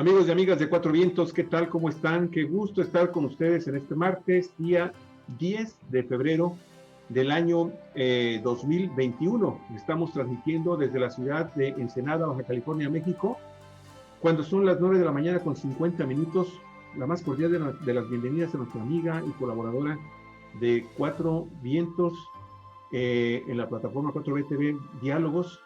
Amigos y amigas de Cuatro Vientos, ¿qué tal? ¿Cómo están? Qué gusto estar con ustedes en este martes, día 10 de febrero del año 2021. Estamos transmitiendo desde la ciudad de Ensenada, Baja California, México, cuando son las 9 de la mañana con 50 minutos. La más cordial de las bienvenidas a nuestra amiga y colaboradora de Cuatro Vientos en la plataforma 4B TV Diálogos,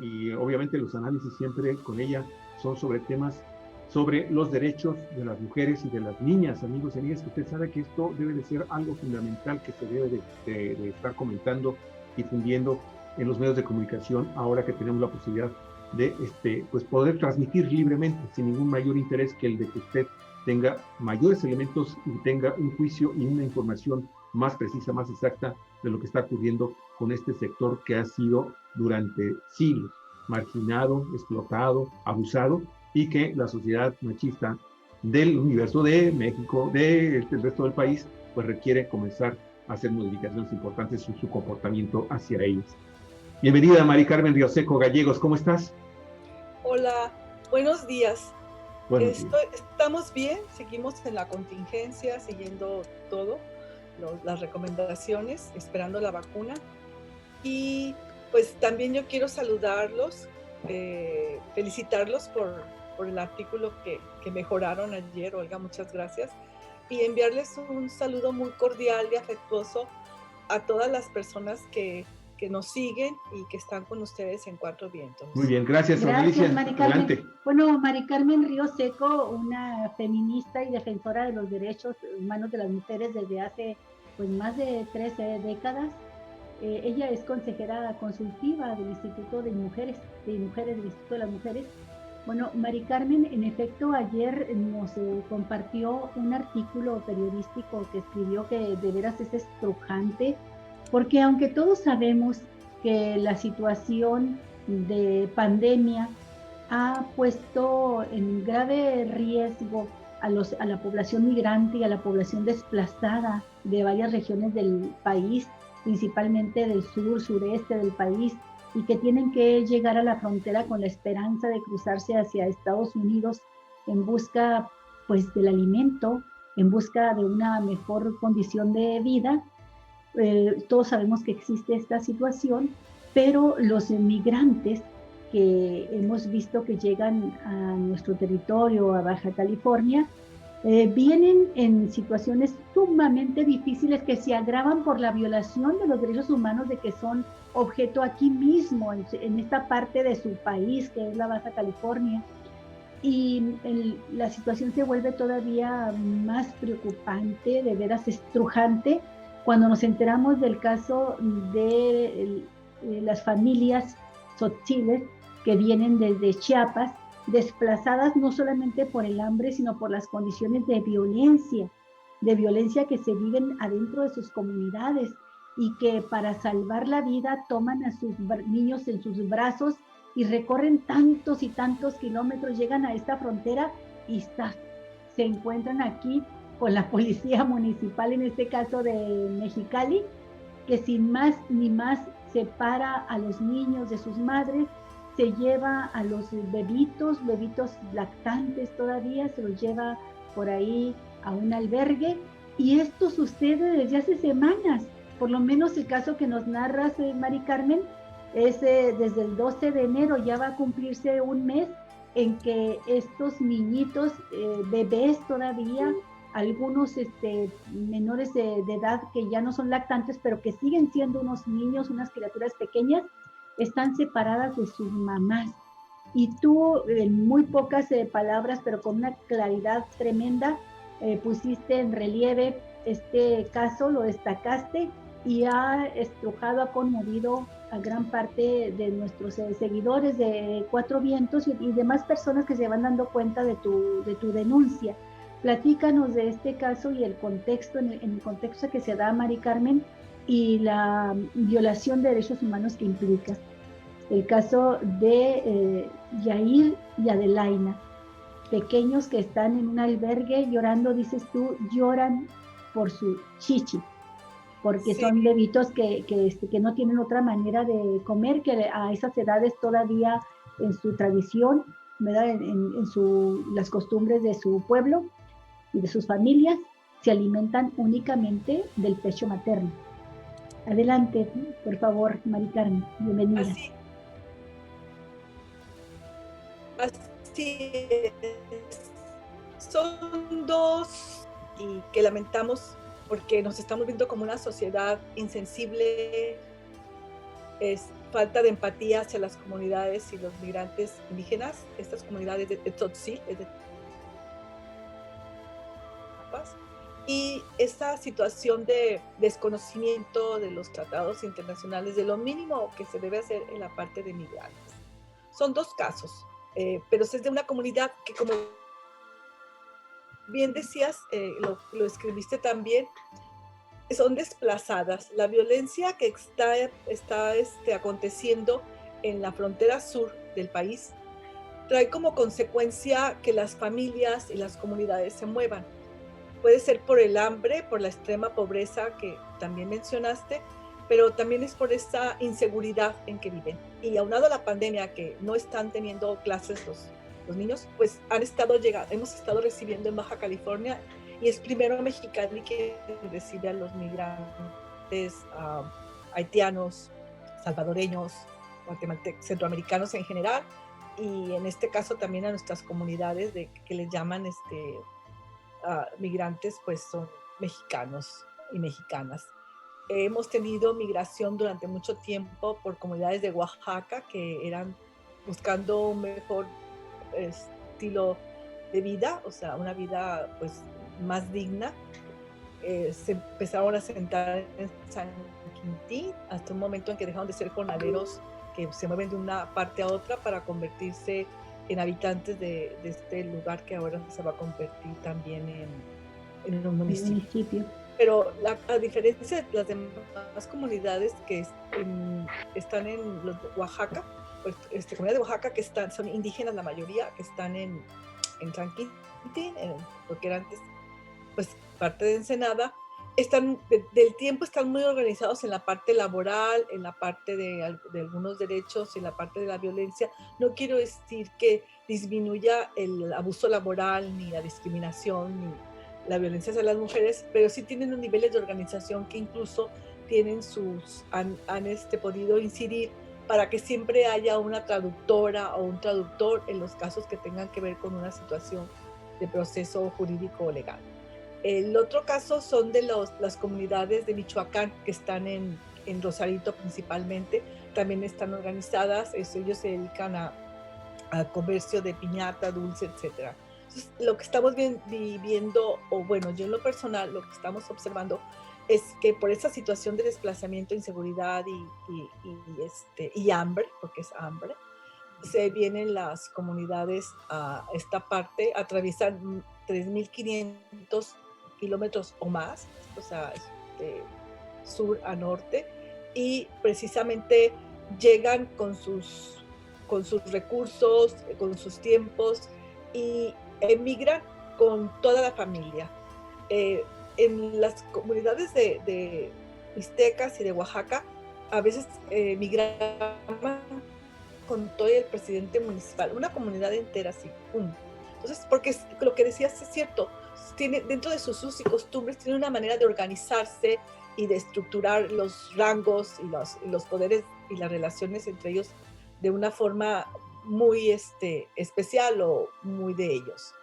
y obviamente los análisis siempre con ella son sobre temas sobre los derechos de las mujeres y de las niñas, amigos y amigas, que usted sabe que esto debe de ser algo fundamental que se debe de estar comentando, difundiendo en los medios de comunicación, ahora que tenemos la posibilidad de pues poder transmitir libremente, sin ningún mayor interés que el de que usted tenga mayores elementos y tenga un juicio y una información más precisa, más exacta de lo que está ocurriendo con este sector que ha sido durante siglos marginado, explotado, abusado, y que la sociedad machista del universo de México, del resto del país, pues requiere comenzar a hacer modificaciones importantes en su comportamiento hacia ellos. Bienvenida, Mari Carmen Rioseco Gallegos, ¿cómo estás? Hola, buenos días. Buenos días. Estamos bien, seguimos en la contingencia, siguiendo todo, las recomendaciones, esperando la vacuna. Y pues también yo quiero saludarlos, felicitarlos por el artículo que mejoraron ayer. Olga, muchas gracias. Y enviarles un saludo muy cordial y afectuoso a todas las personas que nos siguen y que están con ustedes en Cuatro Vientos. Muy bien, gracias, Gracias, Mari Carmen. Adelante. Bueno, Mari Carmen Rioseco, una feminista y defensora de los derechos humanos de las mujeres desde hace pues más de 13 décadas. Ella es consejera consultiva del Instituto de Mujeres del Instituto de las Mujeres. Bueno, Mari Carmen, en efecto, ayer nos compartió un artículo periodístico que escribió que de veras es estrujante, porque aunque todos sabemos que la situación de pandemia ha puesto en grave riesgo a la población migrante y a la población desplazada de varias regiones del país, principalmente del sur, sureste del país, y que tienen que llegar a la frontera con la esperanza de cruzarse hacia Estados Unidos en busca pues del alimento, en busca de una mejor condición de vida. Todos sabemos que existe esta situación, pero los migrantes que hemos visto que llegan a nuestro territorio, a Baja California, vienen en situaciones sumamente difíciles que se agravan por la violación de los derechos humanos de que son objeto aquí mismo, en esta parte de su país, que es la Baja California. Y la situación se vuelve todavía más preocupante, de veras estrujante, cuando nos enteramos del caso de las familias tzotziles que vienen desde Chiapas, desplazadas no solamente por el hambre, sino por las condiciones de violencia que se viven adentro de sus comunidades, y que para salvar la vida toman a sus niños en sus brazos y recorren tantos y tantos kilómetros, llegan a esta frontera y se encuentran aquí con la policía municipal, en este caso de Mexicali, que sin más ni más separa a los niños de sus madres, se lleva a los bebitos lactantes todavía, se los lleva por ahí a un albergue, y esto sucede desde hace semanas. Por lo menos el caso que nos narras, Mari Carmen, es desde el 12 de enero, ya va a cumplirse un mes en que estos niñitos, bebés todavía, algunos menores de edad que ya no son lactantes, pero que siguen siendo unos niños, unas criaturas pequeñas, están separadas de sus mamás. Y tú, en muy pocas palabras, pero con una claridad tremenda, pusiste en relieve este caso, lo destacaste, y ha estrujado, ha conmovido a gran parte de nuestros seguidores de Cuatro Vientos y demás personas que se van dando cuenta de tu denuncia. Platícanos de este caso y el contexto, en el contexto que se da, Mari Carmen, y la violación de derechos humanos que implica. El caso de Yair y Adelaina, pequeños que están en un albergue llorando, dices tú, lloran por su chichi, porque sí, son bebitos que no tienen otra manera de comer, que a esas edades todavía en su tradición ¿verdad? Las costumbres de su pueblo y de sus familias, se alimentan únicamente del pecho materno. Adelante, por favor, Mari Carmen, bienvenida. Así es. Son dos y que lamentamos porque nos estamos viendo como una sociedad insensible, es falta de empatía hacia las comunidades y los migrantes indígenas, estas comunidades de Tzotzil, de Chiapas, y esta situación de desconocimiento de los tratados internacionales, de lo mínimo que se debe hacer en la parte de migrantes. Son dos casos, pero es de una comunidad que, como bien decías, lo escribiste también, son desplazadas. La violencia que está aconteciendo en la frontera sur del país trae como consecuencia que las familias y las comunidades se muevan. Puede ser por el hambre, por la extrema pobreza que también mencionaste, pero también es por esta inseguridad en que viven. Y aunado a la pandemia, que no están teniendo clases los niños, pues hemos estado recibiendo en Baja California, y es primero Mexicali que recibe a los migrantes haitianos, salvadoreños, guatemaltecos, centroamericanos en general, y en este caso también a nuestras comunidades que les llaman migrantes, pues son mexicanos y mexicanas. Hemos tenido migración durante mucho tiempo por comunidades de Oaxaca que eran buscando un mejor estilo de vida, o sea, una vida pues más digna. Se empezaron a sentar en San Quintín hasta un momento en que dejaron de ser jornaleros que se mueven de una parte a otra para convertirse en habitantes de este lugar que ahora se va a convertir también en un municipio. Pero a diferencia de las demás comunidades que están en Oaxaca, pues, comunidades de Oaxaca que son indígenas la mayoría, que están en San Quintín, porque era antes pues parte de Ensenada, del tiempo están muy organizados en la parte laboral, en la parte de algunos derechos, en la parte de la violencia. No quiero decir que disminuya el abuso laboral, ni la discriminación, ni la violencia hacia las mujeres, pero sí tienen unos niveles de organización que incluso han podido incidir para que siempre haya una traductora o un traductor en los casos que tengan que ver con una situación de proceso jurídico o legal. El otro caso son de las comunidades de Michoacán que están en Rosarito principalmente, también están organizadas, ellos se dedican a comercio de piñata, dulce, etc. Entonces, lo que estamos viviendo, o bueno, yo en lo personal, lo que estamos observando es que por esa situación de desplazamiento, inseguridad y hambre, porque es hambre, se vienen las comunidades a esta parte, atraviesan 3.500 kilómetros o más, o sea, de sur a norte, y precisamente llegan con sus recursos, con sus tiempos, y emigran con toda la familia. En las comunidades de Mixtecas y de Oaxaca, a veces migraban con todo el presidente municipal, una comunidad entera así, ¡pum! Entonces, porque lo que decías es cierto, dentro de sus usos y costumbres, tiene una manera de organizarse y de estructurar los rangos y los poderes y las relaciones entre ellos de una forma muy especial o muy de ellos.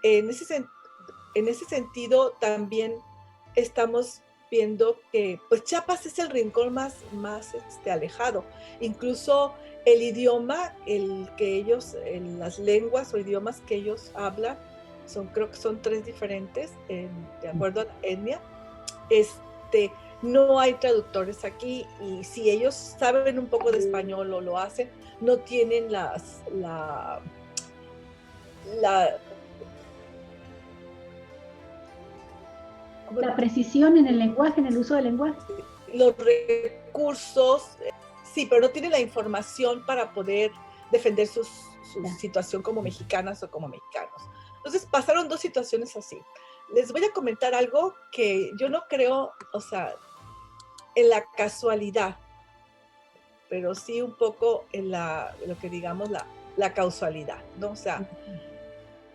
En ese sentido, también estamos viendo que pues Chiapas es el rincón más alejado. Incluso el idioma, las lenguas o idiomas que ellos hablan, creo que son 3 diferentes, de acuerdo a la etnia. No hay traductores aquí, y si ellos saben un poco de español o lo hacen, no tienen la precisión en el lenguaje, en el uso del lenguaje. Los recursos, sí, pero no tienen la información para poder defender su situación como mexicanas o como mexicanos. Entonces pasaron 2 situaciones así. Les voy a comentar algo que yo no creo, o sea, en la casualidad, pero sí un poco en lo que digamos la causalidad, ¿no? O sea,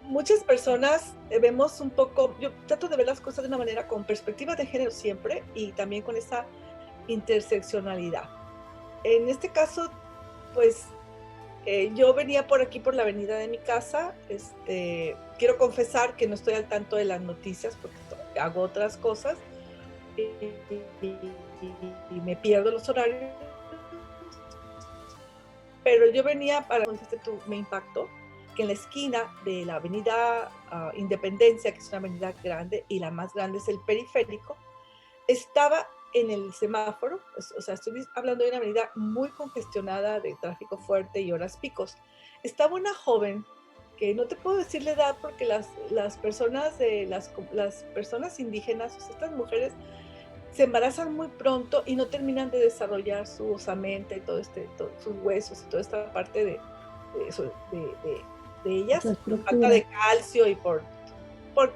muchas personas vemos un poco, yo trato de ver las cosas de una manera con perspectiva de género siempre y también con esa interseccionalidad. En este caso, pues yo venía por aquí, por la avenida de mi casa. Quiero confesar que no estoy al tanto de las noticias porque hago otras cosas y me pierdo los horarios. Pero yo venía para, me impactó que en la esquina de la avenida Independencia, que es una avenida grande y la más grande es el Periférico, estaba en el semáforo, o sea, estoy hablando de una avenida muy congestionada de tráfico fuerte y horas picos. Estaba una joven que no te puedo decir la edad porque las personas las personas indígenas, o sea, estas mujeres se embarazan muy pronto y no terminan de desarrollar su osamenta y todos sus huesos y toda esta parte de ellas, por falta de calcio y por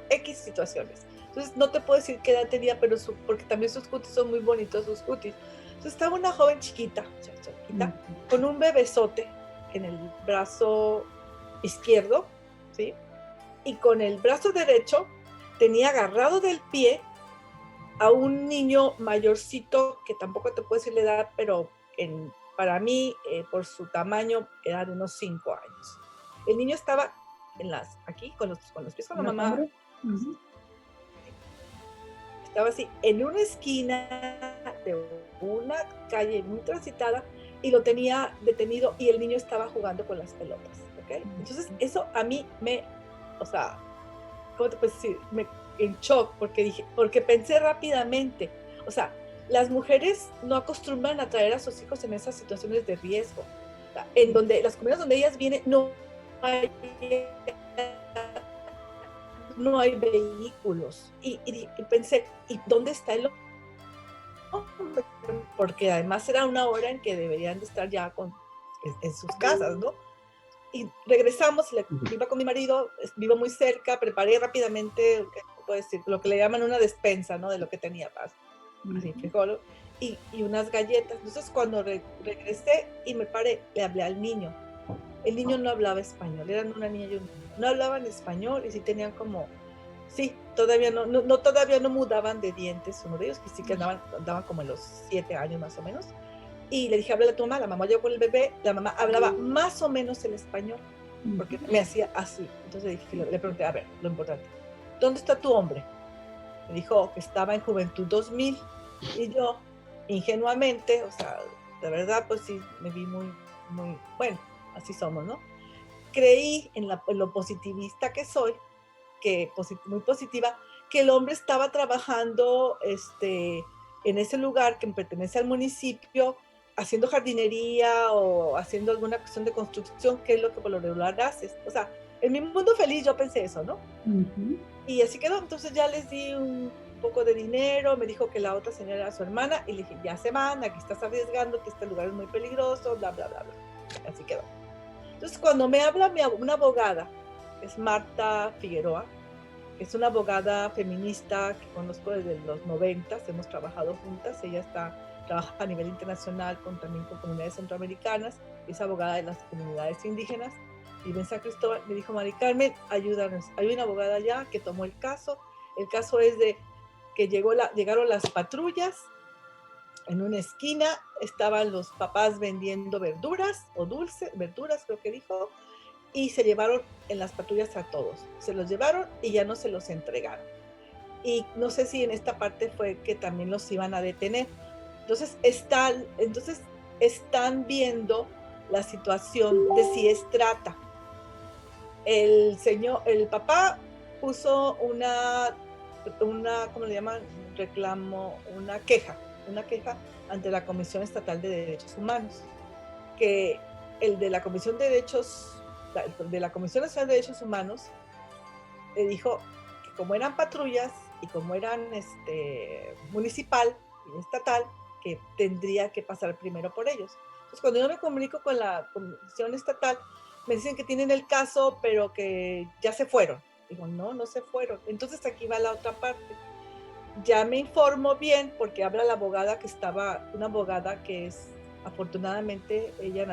X situaciones. Entonces no te puedo decir qué edad tenía, pero porque también sus cutis son muy bonitos, sus cutis. Entonces estaba una joven chiquita, con un bebesote en el brazo izquierdo, ¿sí? Y con el brazo derecho tenía agarrado del pie a un niño mayorcito, que tampoco te puedo decir la edad, pero para mí, por su tamaño, era de unos 5 años. El niño estaba aquí, con los pies con la mamá. Uh-huh. Estaba así, en una esquina de una calle muy transitada, y lo tenía detenido, y el niño estaba jugando con las pelotas, ¿ok? Entonces, eso a mí o sea, ¿cómo te puedo decir? En shock, porque pensé rápidamente, o sea, las mujeres no acostumbran a traer a sus hijos en esas situaciones de riesgo, o sea, en donde las comunidades donde ellas vienen no hay vehículos, y pensé, ¿y dónde está el hombre? Porque además era una hora en que deberían de estar ya en sus casas, ¿no? Y regresamos, iba con mi marido, vivo muy cerca, preparé rápidamente, puedo decir, lo que le llaman una despensa, ¿no? De lo que tenía, así, frijol y unas galletas. Entonces, cuando regresé y me paré, le hablé al niño. El niño no hablaba español, eran una niña y un niño. No hablaban español y sí tenían todavía no mudaban de dientes. Uno de ellos que sí que andaban como en los 7 años más o menos. Y le dije, háblale a tu mamá. La mamá llegó con el bebé, la mamá hablaba más o menos el español, porque me hacía así. Entonces le pregunté, a ver, lo importante, ¿dónde está tu hombre? Me dijo que estaba en Juventud 2000, y yo, ingenuamente, o sea, de verdad, pues sí, me vi muy, bueno, así somos, ¿no? Creí en lo positivista que soy, muy positiva, que el hombre estaba trabajando en ese lugar que pertenece al municipio, haciendo jardinería o haciendo alguna cuestión de construcción, que es lo que por lo regular haces. O sea, en mi mundo feliz yo pensé eso, ¿no? Uh-huh. Y así quedó. Entonces ya les di un poco de dinero, me dijo que la otra señora era su hermana, y le dije, ya se van, aquí estás arriesgando, que este lugar es muy peligroso, bla, bla, bla, bla. Así quedó. Entonces cuando me habla una abogada, que es Marta Figueroa, que es una abogada feminista que conozco desde los 90, hemos trabajado juntas, ella trabaja a nivel internacional también con comunidades centroamericanas, es abogada de las comunidades indígenas, vive en San Cristóbal. Me dijo, Mari Carmen, ayúdanos, hay una abogada allá que tomó el caso es de que llegaron las patrullas, en una esquina estaban los papás vendiendo verduras creo que dijo, y se llevaron en las patrullas a todos, se los llevaron y ya no se los entregaron. Y no sé si en esta parte fue que también los iban a detener. Entonces están viendo la situación de si es trata. El papá puso una ¿cómo le llaman? Reclamo, una queja ante la Comisión Estatal de Derechos Humanos, que el de la Comisión Nacional de Derechos Humanos le dijo que como eran patrullas y como eran municipal y estatal, que tendría que pasar primero por ellos. Entonces, cuando yo me comunico con la Comisión Estatal, me dicen que tienen el caso, pero que ya se fueron. Digo, no se fueron. Entonces, aquí va la otra parte. Ya me informo bien, porque habla la abogada una abogada que afortunadamente, ella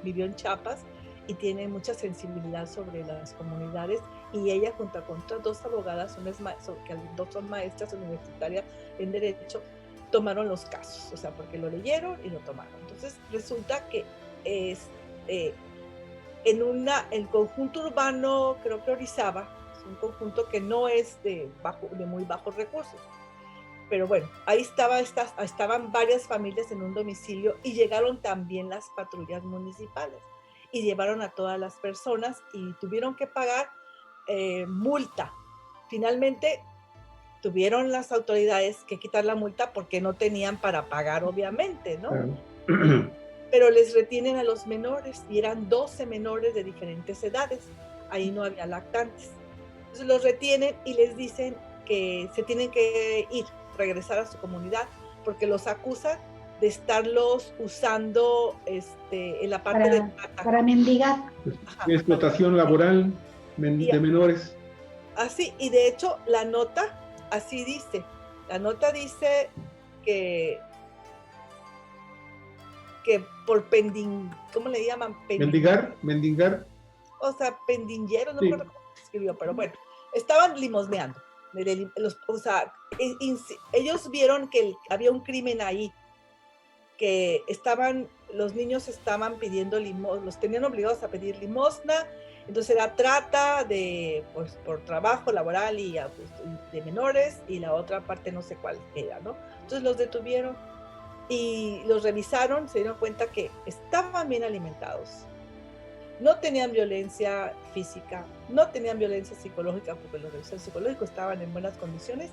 vivió en Chiapas, y tiene mucha sensibilidad sobre las comunidades, y ella junto con otras dos abogadas, que dos son maestras universitarias en Derecho, tomaron los casos, o sea, porque lo leyeron y lo tomaron. Entonces resulta que el conjunto urbano, creo que Orizaba, es un conjunto que no es de muy bajos recursos, pero bueno, ahí estaban varias familias en un domicilio, y llegaron también las patrullas municipales y llevaron a todas las personas y tuvieron que pagar multa. Finalmente tuvieron las autoridades que quitar la multa porque no tenían para pagar, obviamente, ¿no? Pero les retienen a los menores, y eran 12 menores de diferentes edades. Ahí no había lactantes. Entonces los retienen y les dicen que se tienen que regresar a su comunidad, porque los acusan de estarlos usando en la parte de plata. Para mendigar. Explotación laboral de menores. Así, y de hecho la nota así dice. La nota dice que por ¿cómo le llaman? Mendigar. O sea, pendinguero, no recuerdo cómo se escribió, pero bueno, estaban limosneando. O sea, ellos vieron que había un crimen ahí, que los niños estaban pidiendo limosna, los tenían obligados a pedir limosna. Entonces era trata por trabajo laboral y de menores, y la otra parte no sé cuál era, ¿no? Entonces los detuvieron y los revisaron, se dieron cuenta que estaban bien alimentados, no tenían violencia física, no tenían violencia psicológica, porque los revisados psicológicos estaban en buenas condiciones.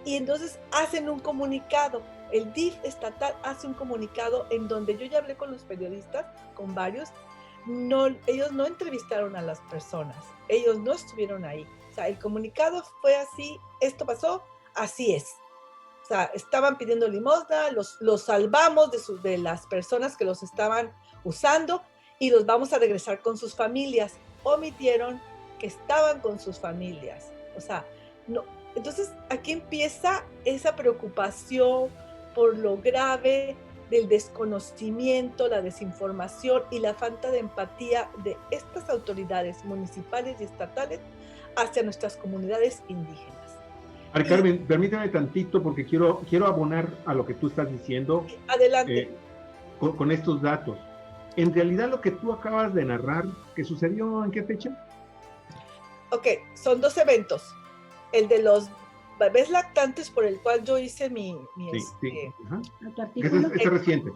Y entonces hacen un comunicado, el DIF estatal hace un comunicado en donde yo ya hablé con los periodistas, con varios. Ellos no entrevistaron a las personas, ellos no estuvieron ahí. O sea, el comunicado fue así: esto pasó, así es. O sea, estaban pidiendo limosna, los salvamos de las personas que los estaban usando, y los vamos a regresar con sus familias. Omitieron que estaban con sus familias. O sea, no. Entonces aquí empieza esa preocupación por lo grave del desconocimiento, la desinformación y la falta de empatía de estas autoridades municipales y estatales hacia nuestras comunidades indígenas. Mari Carmen, permítame tantito, porque quiero abonar a lo que tú estás diciendo. Adelante. Con estos datos. En realidad, lo que tú acabas de narrar, ¿qué sucedió en qué fecha? Ok, son dos eventos. El de los bebés lactantes, por el cual yo hice mi Ese es reciente.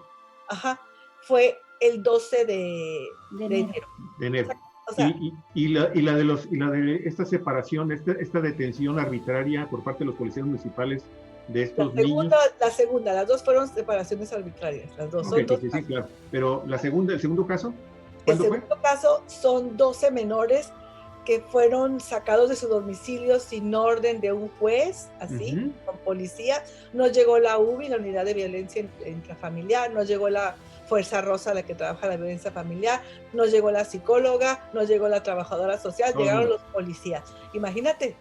Ajá, fue el 12 de enero. De enero. O sea, y la de esta separación, esta detención arbitraria por parte de los policías municipales de estos niños. Las dos fueron separaciones arbitrarias, las dos. Okay, sí, claro. Pero el segundo caso, ¿cuándo fue? El segundo caso son 12 menores que fueron sacados de su domicilio sin orden de un juez, así, con policía. No llegó la UBI, la Unidad de Violencia Intrafamiliar, no llegó la Fuerza Rosa, la que trabaja la violencia familiar, no llegó la psicóloga, no llegó la trabajadora social, llegaron los policías. Imagínate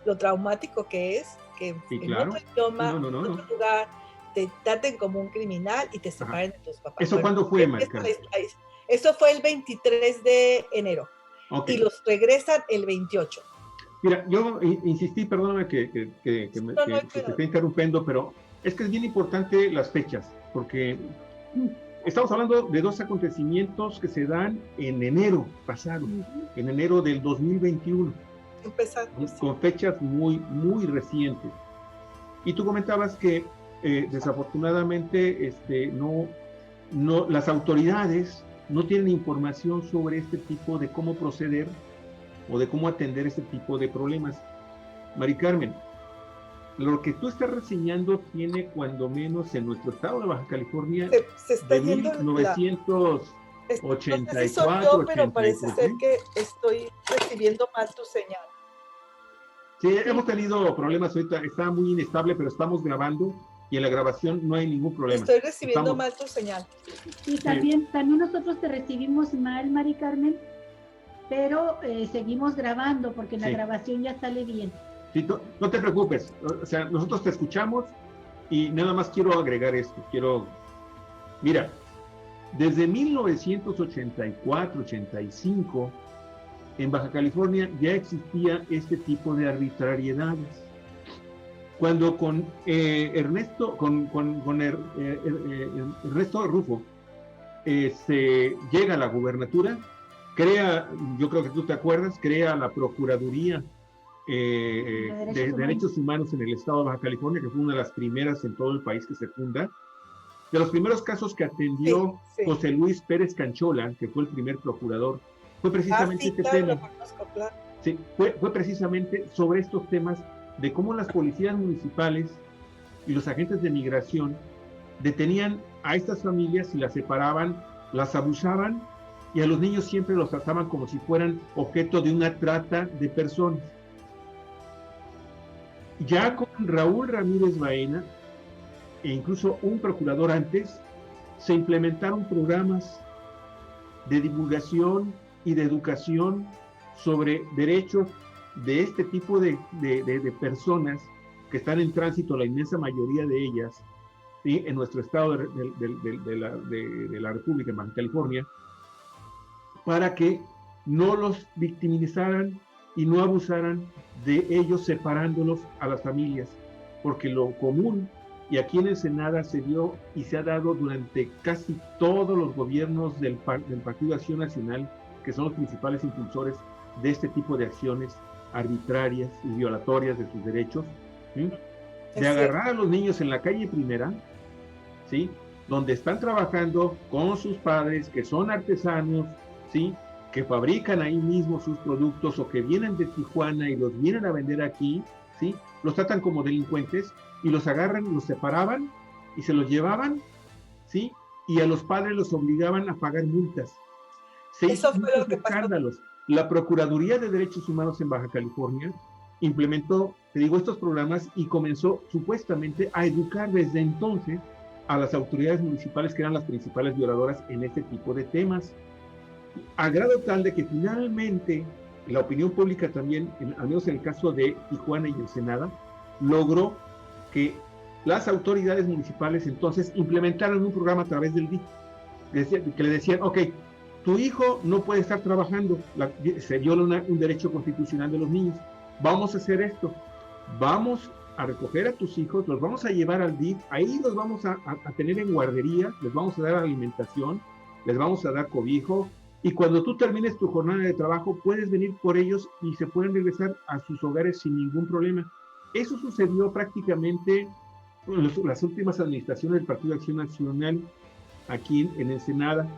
lo traumático que es que en otro idioma, en otro lugar, te traten como un criminal y te separen de tus papás. ¿Eso cuándo fue, Marca? Eso fue el 23 de enero. Okay. Y los regresan el 28. Mira, yo insistí, perdóname que te esté interrumpiendo, pero es que es bien importante las fechas, porque estamos hablando de dos acontecimientos que se dan en enero pasado, en enero del 2021, con fechas muy, muy recientes. Y tú comentabas que desafortunadamente las autoridades no tienen información sobre este tipo de cómo proceder o de cómo atender este tipo de problemas. Mari Carmen, lo que tú estás reseñando tiene cuando menos en nuestro estado de Baja California se está de 1984. No sé si soy yo, pero parece ser que estoy recibiendo mal tu señal. Sí, hemos tenido problemas ahorita, está muy inestable, pero estamos grabando y en la grabación no hay ningún problema. Estoy recibiendo mal tu señal. Y también nosotros te recibimos mal, Mari Carmen, pero seguimos grabando porque la grabación ya sale bien. Sí, no te preocupes, o sea, nosotros te escuchamos y nada más quiero agregar esto, mira, Desde 1984-85, en Baja California ya existía este tipo de arbitrariedades. Cuando con Ernesto Rufo se llega a la gubernatura, crea, yo creo que tú te acuerdas, crea la Procuraduría de Derechos Humanos en el estado de Baja California, que fue una de las primeras en todo el país que se funda. De los primeros casos que atendió José Luis Pérez Canchola, que fue el primer procurador, fue precisamente este tema. Sí, fue precisamente sobre estos temas de cómo las policías municipales y los agentes de migración detenían a estas familias y las separaban, las abusaban, y a los niños siempre los trataban como si fueran objeto de una trata de personas. Ya con Raúl Ramírez Baena, e incluso un procurador antes, se implementaron programas de divulgación y de educación sobre derechos de este tipo de personas que están en tránsito, la inmensa mayoría de ellas, ¿sí?, en nuestro estado de la República, en Baja California, para que no los victimizaran y no abusaran de ellos, separándolos a las familias, porque lo común, y aquí en Ensenada se dio y se ha dado durante casi todos los gobiernos del Partido de Acción Nacional, que son los principales impulsores de este tipo de acciones arbitrarias y violatorias de sus derechos, ¿sí?, de agarrar a los niños en la calle Primera, ¿sí?, donde están trabajando con sus padres, que son artesanos, ¿sí?, que fabrican ahí mismo sus productos o que vienen de Tijuana y los vienen a vender aquí, ¿sí?, los tratan como delincuentes y los agarran, los separaban y se los llevaban, ¿sí?, y a los padres los obligaban a pagar multas. Eso fue lo que escándalos. La Procuraduría de Derechos Humanos en Baja California implementó, te digo, estos programas y comenzó supuestamente a educar desde entonces a las autoridades municipales, que eran las principales violadoras en este tipo de temas, a grado tal de que finalmente la opinión pública también, al menos en el caso de Tijuana y Ensenada, logró que las autoridades municipales entonces implementaron un programa a través del DIF, que le decían, ok, tu hijo no puede estar trabajando, se viola un derecho constitucional de los niños, vamos a hacer esto, vamos a recoger a tus hijos, los vamos a llevar al DIF, ahí los vamos a tener en guardería, les vamos a dar alimentación, les vamos a dar cobijo, y cuando tú termines tu jornada de trabajo puedes venir por ellos y se pueden regresar a sus hogares sin ningún problema. Eso sucedió prácticamente en las últimas administraciones del Partido de Acción Nacional aquí en Ensenada.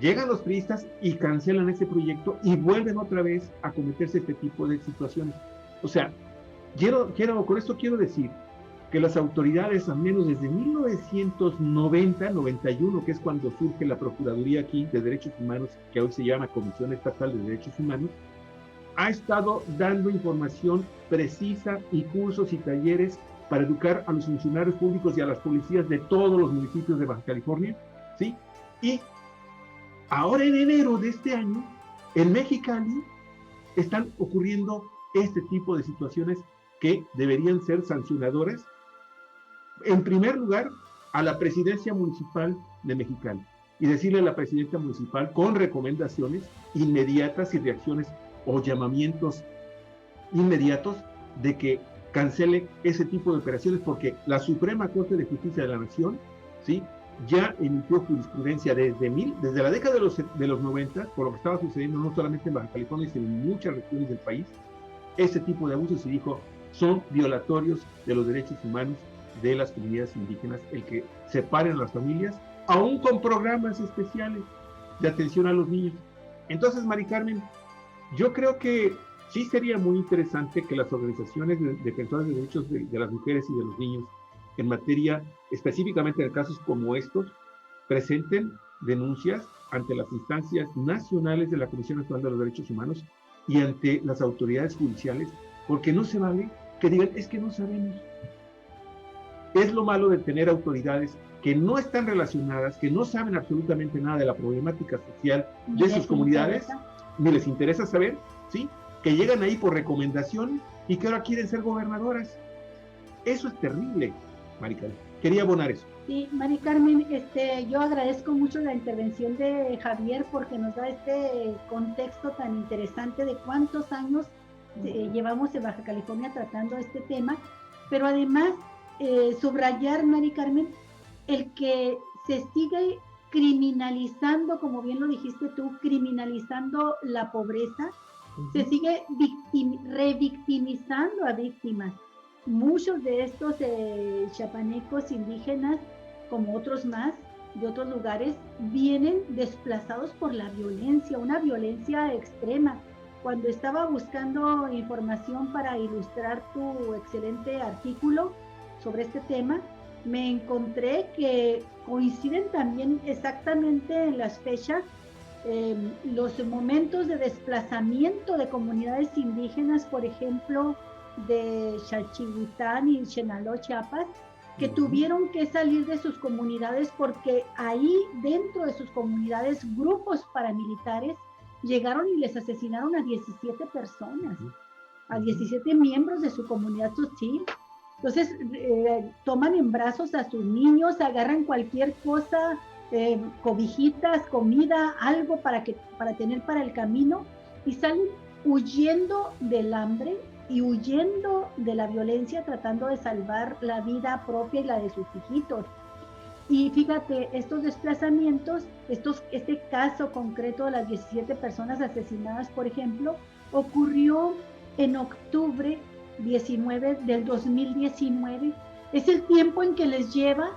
Llegan los priistas y cancelan ese proyecto y vuelven otra vez a cometerse este tipo de situaciones. O sea, con esto quiero decir que las autoridades, al menos desde 1990-91, que es cuando surge la Procuraduría aquí de Derechos Humanos, que hoy se llama Comisión Estatal de Derechos Humanos, ha estado dando información precisa y cursos y talleres para educar a los funcionarios públicos y a las policías de todos los municipios de Baja California, ¿sí? Y ahora en enero de este año, en Mexicali, están ocurriendo este tipo de situaciones que deberían ser sancionadoras. En primer lugar, a la presidencia municipal de Mexicali y decirle a la presidenta municipal con recomendaciones inmediatas y reacciones o llamamientos inmediatos de que cancele ese tipo de operaciones, porque la Suprema Corte de Justicia de la Nación, ¿sí?, ya emitió jurisprudencia desde la década de los 90, por lo que estaba sucediendo no solamente en Baja California, sino en muchas regiones del país. Ese tipo de abusos, se dijo, son violatorios de los derechos humanos de las comunidades indígenas, el que separen a las familias, aún con programas especiales de atención a los niños. Entonces, Mari Carmen, yo creo que sí sería muy interesante que las organizaciones defensoras de derechos de las mujeres y de los niños, en materia, específicamente en casos como estos, presenten denuncias ante las instancias nacionales de la Comisión Nacional de los Derechos Humanos y ante las autoridades judiciales, porque no se vale que digan, es que no sabemos. Es lo malo de tener autoridades que no están relacionadas, que no saben absolutamente nada de la problemática social de sus comunidades, ni les interesa saber, ¿sí?, que llegan ahí por recomendación y que ahora quieren ser gobernadoras. Eso es terrible, Maricarmen. Quería abonar eso. Sí, Mari Carmen, yo agradezco mucho la intervención de Javier porque nos da este contexto tan interesante de cuántos años llevamos en Baja California tratando este tema, pero además subrayar, Mari Carmen, el que se sigue criminalizando, como bien lo dijiste tú, criminalizando la pobreza, se sigue revictimizando a víctimas. Muchos de estos chiapanecos indígenas, como otros más de otros lugares, vienen desplazados por la violencia, una violencia extrema. Cuando estaba buscando información para ilustrar tu excelente artículo sobre este tema, me encontré que coinciden también exactamente en las fechas los momentos de desplazamiento de comunidades indígenas, por ejemplo, de Chalchihuitán y Chenaló, Chiapas, que tuvieron que salir de sus comunidades porque ahí dentro de sus comunidades grupos paramilitares llegaron y les asesinaron a 17 personas, a 17 miembros de su comunidad tzotzil. Entonces toman en brazos a sus niños, agarran cualquier cosa, cobijitas, comida, algo para tener para el camino, y salen huyendo del hambre y huyendo de la violencia, tratando de salvar la vida propia y la de sus hijitos. Y fíjate, estos desplazamientos, este caso concreto de las 17 personas asesinadas, por ejemplo, ocurrió en octubre 19 del 2019. Es el tiempo en que les lleva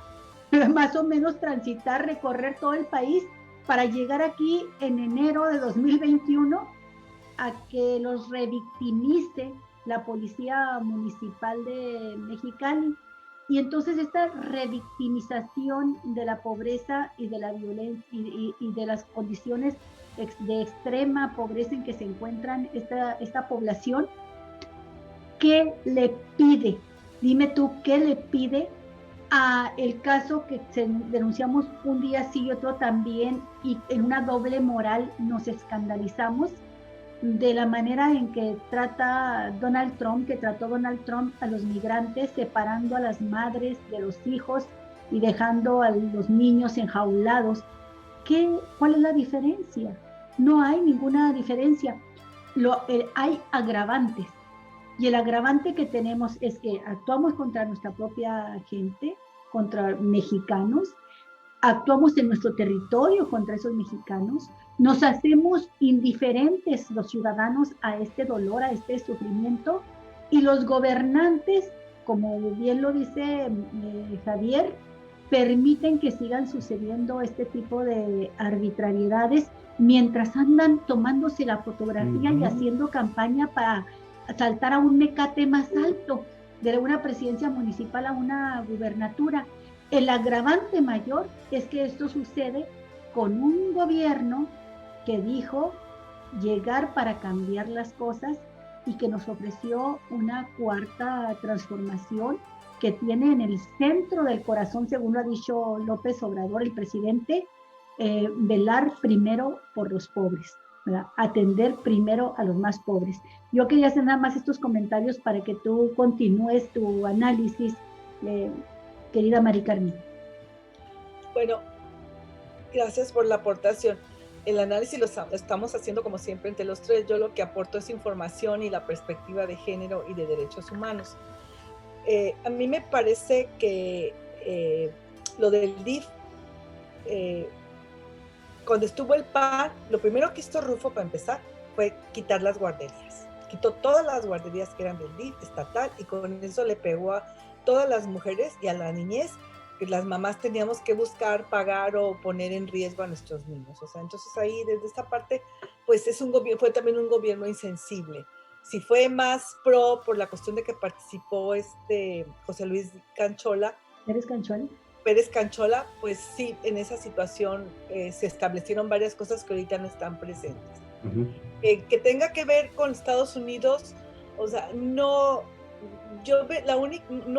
más o menos transitar, recorrer todo el país para llegar aquí en enero de 2021 a que los revictimice la Policía Municipal de Mexicali. Y entonces esta revictimización de la pobreza y de la violencia y de las condiciones de extrema pobreza en que se encuentran esta población, ¿qué le pide? Dime tú, ¿qué le pide a el caso que denunciamos un día sí y otro también, y en una doble moral nos escandalizamos de la manera en que trató Donald Trump a los migrantes, separando a las madres de los hijos y dejando a los niños enjaulados? ¿Cuál es la diferencia? No hay ninguna diferencia. Hay agravantes. Y el agravante que tenemos es que actuamos contra nuestra propia gente, contra mexicanos, actuamos en nuestro territorio contra esos mexicanos, nos hacemos indiferentes los ciudadanos a este dolor, a este sufrimiento, y los gobernantes, como bien lo dice Javier, permiten que sigan sucediendo este tipo de arbitrariedades mientras andan tomándose la fotografía y haciendo campaña para saltar a un mecate más alto, de una presidencia municipal a una gubernatura. El agravante mayor es que esto sucede con un gobierno que dijo llegar para cambiar las cosas y que nos ofreció una cuarta transformación que tiene en el centro del corazón, según lo ha dicho López Obrador, el presidente, velar primero por los pobres, ¿verdad? Atender primero a los más pobres. Yo quería hacer nada más estos comentarios para que tú continúes tu análisis, querida Mari Carmen. Bueno, gracias por la aportación. El análisis lo estamos haciendo como siempre entre los tres. Yo lo que aporto es información y la perspectiva de género y de derechos humanos. A mí me parece que lo del DIF, cuando estuvo el PAN, lo primero que hizo Rufo, para empezar, fue quitar las guarderías. Quitó todas las guarderías que eran del DIF estatal, y con eso le pegó a todas las mujeres y a la niñez, que las mamás teníamos que buscar, pagar o poner en riesgo a nuestros niños. O sea, entonces ahí, desde esta parte, pues fue también un gobierno insensible. Si fue más pro por la cuestión de que participó José Luis Canchola, Pérez Canchola, pues sí, en esa situación se establecieron varias cosas que ahorita no están presentes. Que tenga que ver con Estados Unidos, o sea, no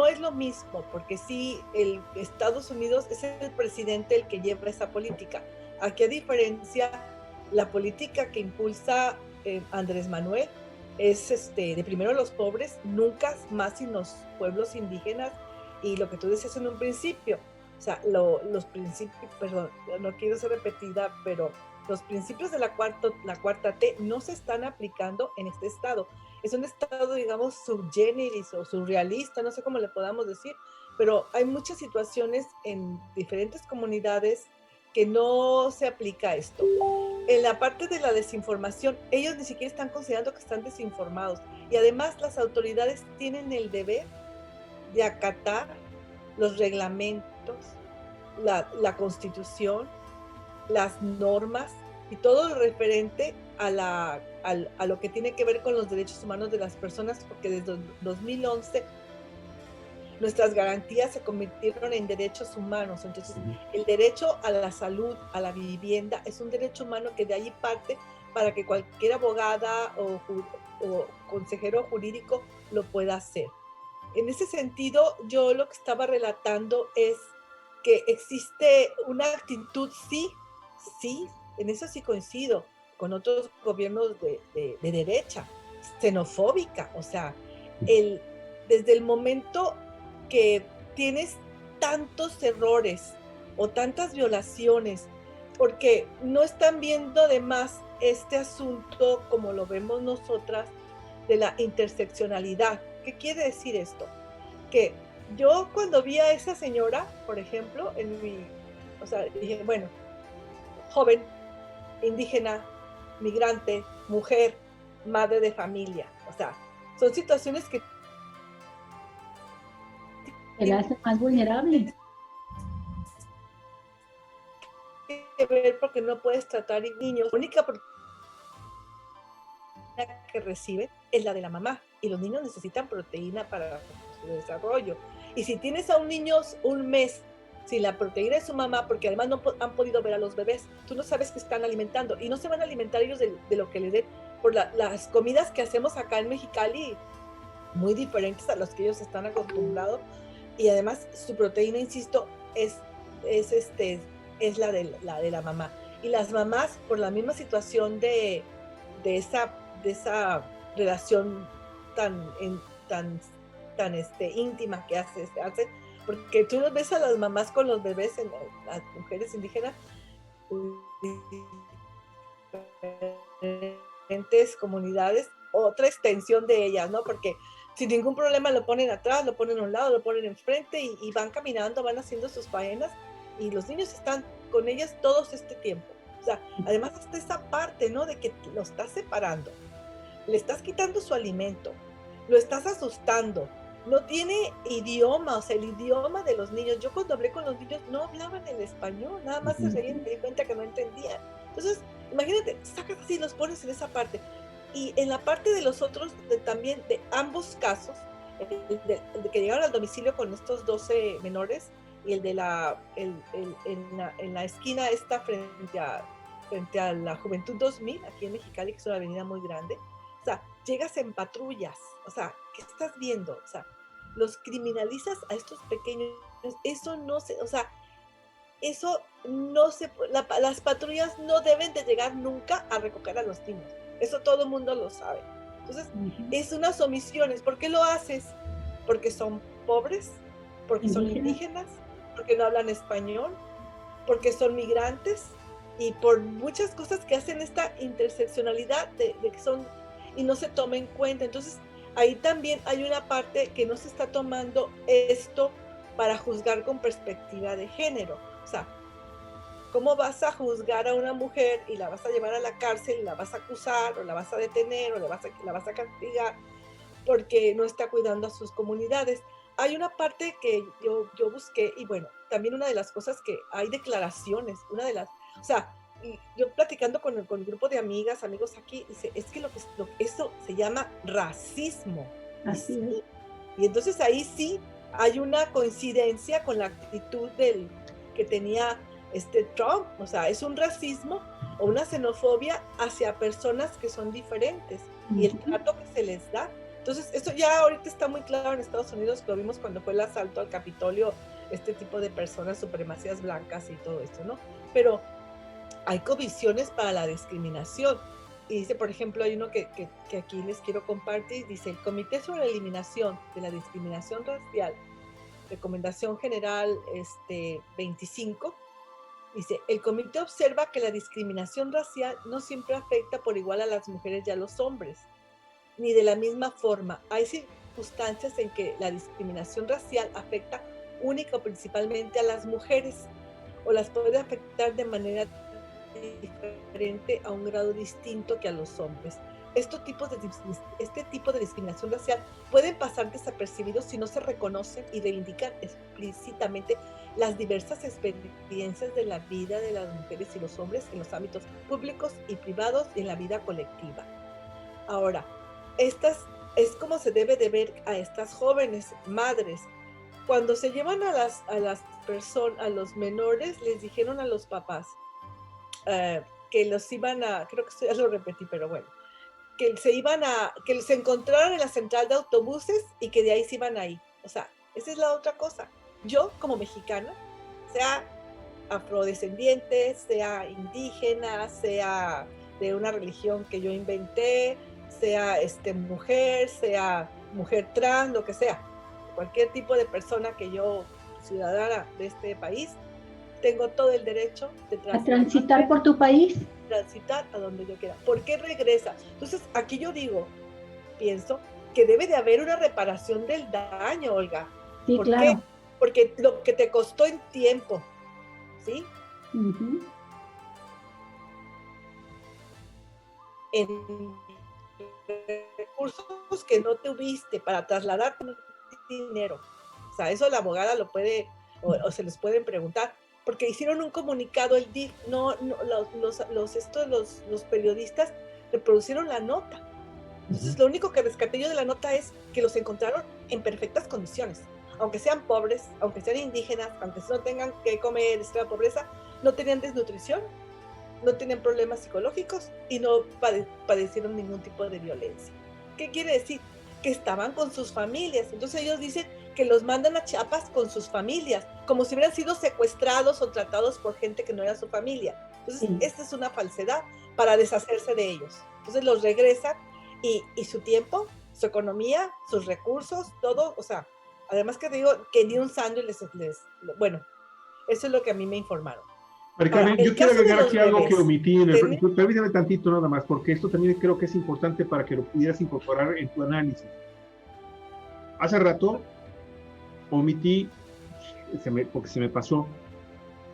es lo mismo, porque sí, el Estados Unidos es el presidente el que lleva esa política. Aquí, a diferencia, la política que impulsa Andrés Manuel es de primero los pobres, nunca más sin los pueblos indígenas, Y lo que tú decías en un principio, o sea, los principios, perdón, no quiero ser repetida, pero los principios de la cuarta T no se están aplicando en este estado. Es un estado, digamos, subgéneris o surrealista, no sé cómo le podamos decir, pero hay muchas situaciones en diferentes comunidades que no se aplica esto. En la parte de la desinformación, ellos ni siquiera están considerando que están desinformados. Y además las autoridades tienen el deber de acatar los reglamentos, la constitución, las normas y todo lo referente a lo que tiene que ver con los derechos humanos de las personas, porque desde 2011 nuestras garantías se convirtieron en derechos humanos. Entonces, el derecho a la salud, a la vivienda, es un derecho humano que de ahí parte para que cualquier abogada o consejero jurídico lo pueda hacer. En ese sentido, yo lo que estaba relatando es que existe una actitud, sí, en eso sí coincido, con otros gobiernos de derecha, xenofóbica, o sea, desde el momento que tienes tantos errores o tantas violaciones, porque no están viendo además este asunto como lo vemos nosotras de la interseccionalidad. ¿Qué quiere decir esto? Que yo cuando vi a esa señora, por ejemplo, o sea, dije, bueno, joven, indígena, migrante, mujer, madre de familia, o sea, son situaciones que la hace más vulnerable. Que ver porque no puedes tratar niños. La única que reciben es la de la mamá y los niños necesitan proteína para su desarrollo. Y si tienes a un niño un mes sin la proteína de su mamá, porque además no han podido ver a los bebés, tú no sabes que están alimentando y no se van a alimentar ellos de lo que les den por las comidas que hacemos acá en Mexicali, muy diferentes a los que ellos están acostumbrados. Y además su proteína, insisto, es la de la mamá. Y las mamás, por la misma situación de esa relación tan íntima que se hace, porque tú nos ves a las mamás con los bebés, las mujeres indígenas, diferentes comunidades, otra extensión de ellas, ¿no? Porque sin ningún problema lo ponen atrás, lo ponen a un lado, lo ponen enfrente y van caminando, van haciendo sus faenas y los niños están con ellas todo este tiempo. O sea, además está esa parte, ¿no? De que lo estás separando, le estás quitando su alimento, lo estás asustando, no tiene idioma, o sea, el idioma de los niños. Yo cuando hablé con los niños no hablaban el español, nada más se reían y me di cuenta que no entendían. Entonces, imagínate, sacas así, los pones en esa parte. Y en la parte de los otros, también de ambos casos, el de que llegaron al domicilio con estos 12 menores y el de en la esquina esta frente a la Juventud 2000, aquí en Mexicali, que es una avenida muy grande. O sea, llegas en patrullas, o sea, ¿qué estás viendo? O sea, los criminalizas a estos pequeños, eso no se, o sea, eso no se, las patrullas no deben de llegar nunca a recoger a los niños, eso todo el mundo lo sabe. Entonces, es unas omisiones. ¿Por qué lo haces? Porque son pobres, porque son indígenas, porque no hablan español, porque son migrantes y por muchas cosas que hacen esta interseccionalidad de que son y no se toma en cuenta. Entonces, ahí también hay una parte que no se está tomando esto para juzgar con perspectiva de género. O sea, ¿cómo vas a juzgar a una mujer y la vas a llevar a la cárcel y la vas a acusar o la vas a detener o la vas a castigar porque no está cuidando a sus comunidades? Hay una parte que yo busqué y bueno, también una de las cosas que hay declaraciones, o sea, y yo platicando con el grupo de amigos aquí, dice, es que eso se llama racismo. Así es. Y entonces ahí sí hay una coincidencia con la actitud que tenía Trump. O sea, es un racismo o una xenofobia hacia personas que son diferentes y el trato que se les da. Entonces, eso ya ahorita está muy claro en Estados Unidos, lo vimos cuando fue el asalto al Capitolio, este tipo de personas, supremacías blancas y todo esto, ¿no? Pero hay comisiones para la discriminación. Y dice, por ejemplo, hay uno que aquí les quiero compartir, dice, el Comité sobre la Eliminación de la Discriminación Racial recomendación general 25, dice, el comité observa que la discriminación racial no siempre afecta por igual a las mujeres y a los hombres, ni de la misma forma. Hay circunstancias en que la discriminación racial afecta única o principalmente a las mujeres, o las puede afectar de manera diferente a un grado distinto que a los hombres. Este tipo de discriminación racial pueden pasar desapercibidos si no se reconocen y reivindican explícitamente las diversas experiencias de la vida de las mujeres y los hombres en los ámbitos públicos y privados y en la vida colectiva. Ahora, estas es como se debe de ver a estas jóvenes madres. Cuando se llevan a las personas, a los menores, les dijeron a los papás que los iban a, creo que esto ya lo repetí, pero bueno, que se encontraran en la central de autobuses y que de ahí se iban a ir. O sea, esa es la otra cosa. Yo, como mexicana, sea afrodescendiente, sea indígena, sea de una religión que yo inventé, sea mujer trans, lo que sea, cualquier tipo de persona que yo, ciudadana de este país, tengo todo el derecho de transitar por tu país, transitar a donde yo quiera. ¿Por qué regresa? Entonces, aquí yo pienso que debe de haber una reparación del daño, Olga. Sí, ¿Por claro. qué? Porque lo que te costó en tiempo, ¿sí? Uh-huh. En recursos que no tuviste para trasladar dinero. O sea, eso la abogada lo puede, o se les pueden preguntar, porque hicieron un comunicado el DIF, los periodistas reproducieron la nota. Entonces, lo único que rescaté yo de la nota es que los encontraron en perfectas condiciones. Aunque sean pobres, aunque sean indígenas, aunque no tengan que comer, extrema pobreza, no tenían desnutrición, no tenían problemas psicológicos y no padecieron ningún tipo de violencia. ¿Qué quiere decir? Que estaban con sus familias. Entonces ellos dicen que los mandan a Chiapas con sus familias, como si hubieran sido secuestrados o tratados por gente que no era su familia. Entonces, esta es una falsedad para deshacerse de ellos. Entonces los regresan y su tiempo, su economía, sus recursos, todo, o sea, además que te digo que ni un sándwich bueno, eso es lo que a mí me informaron. Carmen, yo quiero agregar aquí algo que omití, permítame tantito nada más, porque esto también creo que es importante para que lo pudieras incorporar en tu análisis. Hace rato omití, porque se me pasó,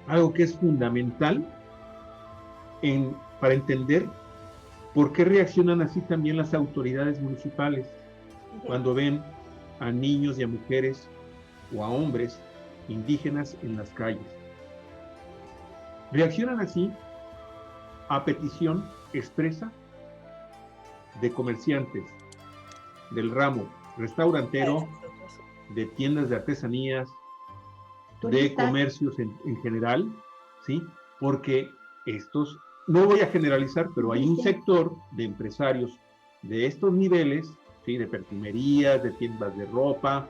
algo que es fundamental para entender por qué reaccionan así también las autoridades municipales cuando ven a niños y a mujeres o a hombres indígenas en las calles. Reaccionan así a petición expresa de comerciantes del ramo restaurantero, de tiendas de artesanías, de comercios en general, ¿sí? Porque estos, no voy a generalizar, pero hay un sector de empresarios de estos niveles, ¿sí? De perfumerías, de tiendas de ropa,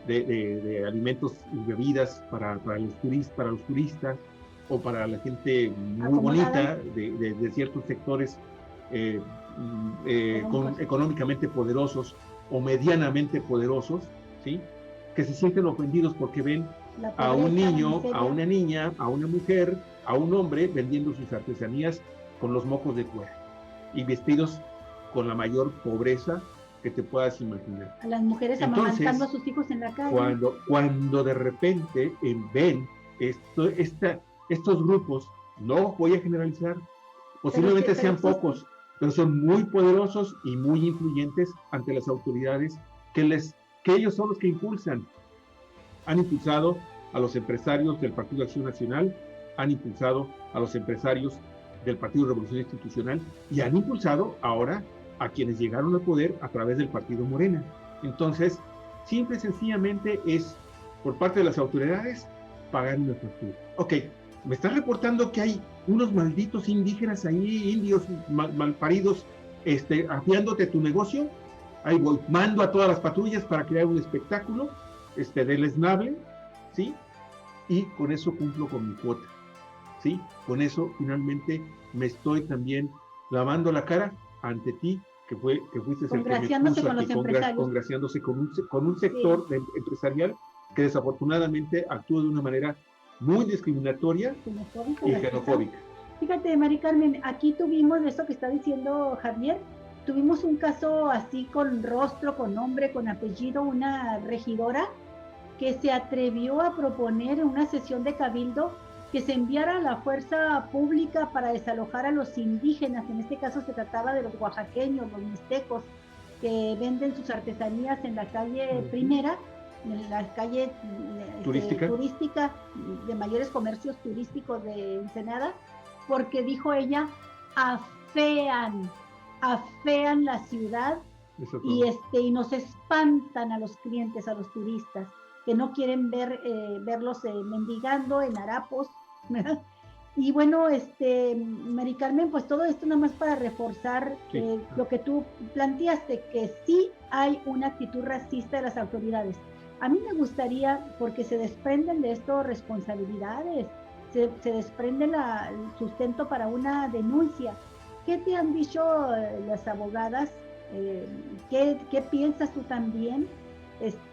de alimentos y bebidas para los turistas, o para la gente muy bonita de ciertos sectores económicamente poderosos o medianamente poderosos, ¿sí? Que se sienten ofendidos porque ven a un niño, a una niña, a una mujer, a un hombre vendiendo sus artesanías con los mocos de cuero y vestidos con la mayor pobreza que te puedas imaginar. A las mujeres amamantando a sus hijos en la calle. Cuando de repente ven estos grupos, no voy a generalizar, posiblemente sean pocos, pero son muy poderosos y muy influyentes ante las autoridades que ellos son los que han impulsado a los empresarios del Partido Acción Nacional, han impulsado a los empresarios del Partido Revolución Institucional y han impulsado ahora a quienes llegaron al poder a través del Partido Morena. Entonces, simple y sencillamente es, por parte de las autoridades, pagar una factura. Ok, me estás reportando que hay unos malditos indígenas ahí, indios malparidos, afiándote tu negocio. Ahí voy, mando a todas las patrullas para crear un espectáculo deleznable, ¿sí? Y con eso cumplo con mi cuota, ¿sí? Con eso finalmente me estoy también lavando la cara ante ti, que fuiste el que me puso aquí, congraciándose con un sector empresarial que desafortunadamente actúa de una manera muy discriminatoria y xenofóbica. Fíjate, Mari Carmen, aquí tuvimos eso que está diciendo Javier, tuvimos un caso así con rostro, con nombre, con apellido, una regidora que se atrevió a proponer en una sesión de cabildo que se enviara a la fuerza pública para desalojar a los indígenas. En este caso se trataba de los oaxaqueños, los mixtecos, que venden sus artesanías en la calle Primera, en la calle turística de mayores comercios turísticos de Ensenada, porque dijo ella, afean la ciudad y nos espantan a los clientes, a los turistas, que no quieren verlos mendigando en harapos, ¿verdad? Y bueno, Mari Carmen, pues todo esto nada más para reforzar lo que tú planteaste, que sí hay una actitud racista de las autoridades. A mí me gustaría, porque se desprenden de esto responsabilidades, se desprende el sustento para una denuncia. ¿Qué te han dicho las abogadas? ¿Qué piensas tú también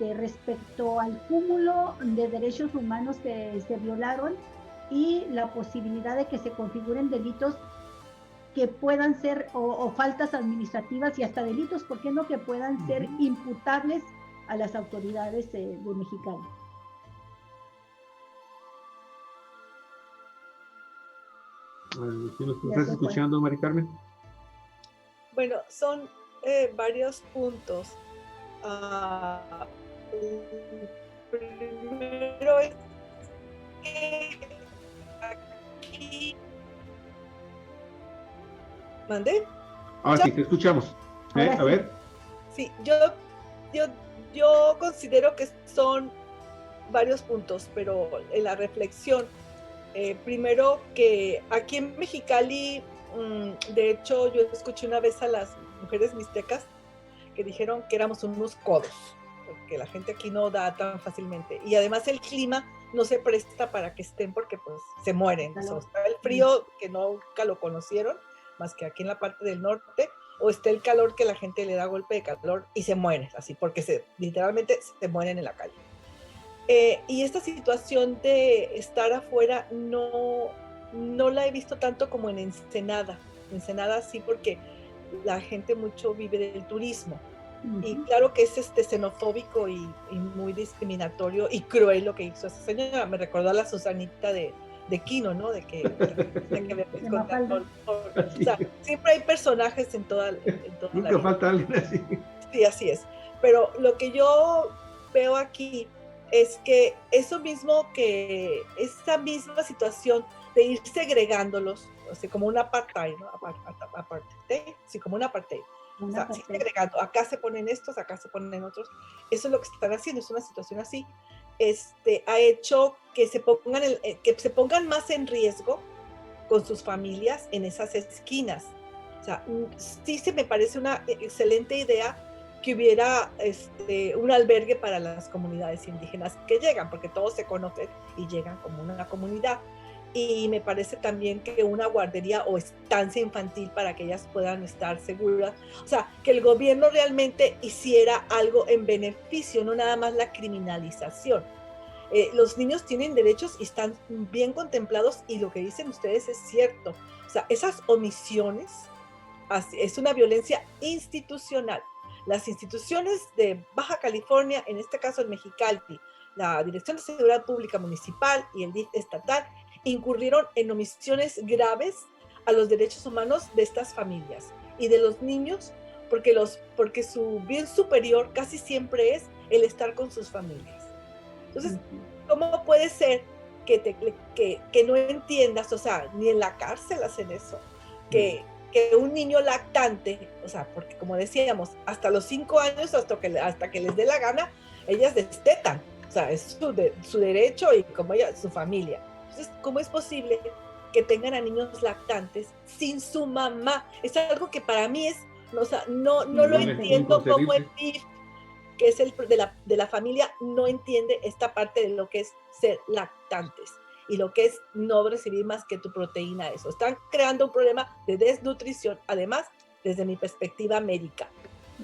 respecto al cúmulo de derechos humanos que se violaron y la posibilidad de que se configuren delitos que puedan ser, o faltas administrativas y hasta delitos, ¿por qué no?, que puedan ser imputables a las autoridades de Mexicali? ¿Sí nos estás escuchando, Mari Carmen? Bueno, son varios puntos. Primero es que aquí... ¿Mandé? Sí, te escuchamos. A ver. Sí, yo considero que son varios puntos, pero en la reflexión, primero que aquí en Mexicali, de hecho, yo escuché una vez a las mujeres mixtecas que dijeron que éramos unos codos, porque la gente aquí no da tan fácilmente. Y además el clima no se presta para que estén, porque pues se mueren. O sea, está el frío que nunca lo conocieron, más que aquí en la parte del norte, o está el calor que la gente le da golpe de calor y se mueren, así, porque literalmente se mueren en la calle. Y esta situación de estar afuera no la he visto tanto como en Ensenada. Ensenada sí, porque la gente mucho vive del turismo. Y claro que es xenofóbico y muy discriminatorio y cruel lo que hizo esa señora. Me recordó a la Susanita de Quino, ¿no? De que o sea, siempre hay personajes en toda nunca la falta alguien así. Sí, así es. Pero lo que yo veo aquí es que eso mismo, que esa misma situación de ir segregándolos, o sea, como un apartheid, ¿no? Apartheid, sí, como un apartheid. O sea, sí, segregando, acá se ponen estos, acá se ponen otros. Eso es lo que están haciendo, es una situación así. Ha hecho que se pongan más en riesgo con sus familias en esas esquinas. O sea, sí se me parece una excelente idea que hubiera un albergue para las comunidades indígenas que llegan, porque todos se conocen y llegan como una comunidad. Y me parece también que una guardería o estancia infantil para que ellas puedan estar seguras. O sea, que el gobierno realmente hiciera algo en beneficio, no nada más la criminalización. Los niños tienen derechos y están bien contemplados, y lo que dicen ustedes es cierto. O sea, esas omisiones es una violencia institucional. Las instituciones de Baja California, en este caso en Mexicali, la Dirección de Seguridad Pública Municipal y el DIF estatal, incurrieron en omisiones graves a los derechos humanos de estas familias y de los niños, porque su bien superior casi siempre es el estar con sus familias. Entonces, ¿cómo puede ser que no entiendas? O sea, ni en la cárcel hacen eso, que un niño lactante, o sea, porque como decíamos, hasta los 5 años, hasta que les dé la gana, ellas destetan. O sea, es su derecho, y como su familia. Entonces, ¿cómo es posible que tengan a niños lactantes sin su mamá? Es algo que para mí o sea, no lo entiendo, cómo el DIF, que es el de la familia, no entiende esta parte de lo que es ser lactantes y lo que es no recibir más que tu proteína. Eso están creando un problema de desnutrición, además, desde mi perspectiva médica.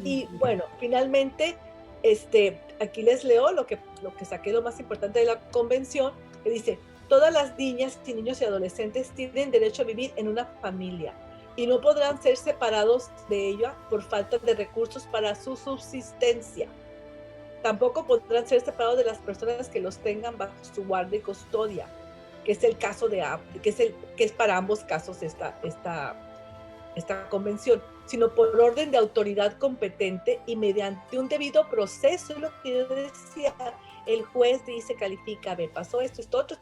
Y bueno, finalmente, aquí les leo lo que saqué, lo más importante de la convención, que dice: todas las niñas y niños y adolescentes tienen derecho a vivir en una familia y no podrán ser separados de ella por falta de recursos para su subsistencia. Tampoco podrán ser separados de las personas que los tengan bajo su guardia y custodia, que es el caso que es para ambos casos esta convención, sino por orden de autoridad competente y mediante un debido proceso. Es lo que yo decía, el juez dice, califica, ve, pasó esto, otros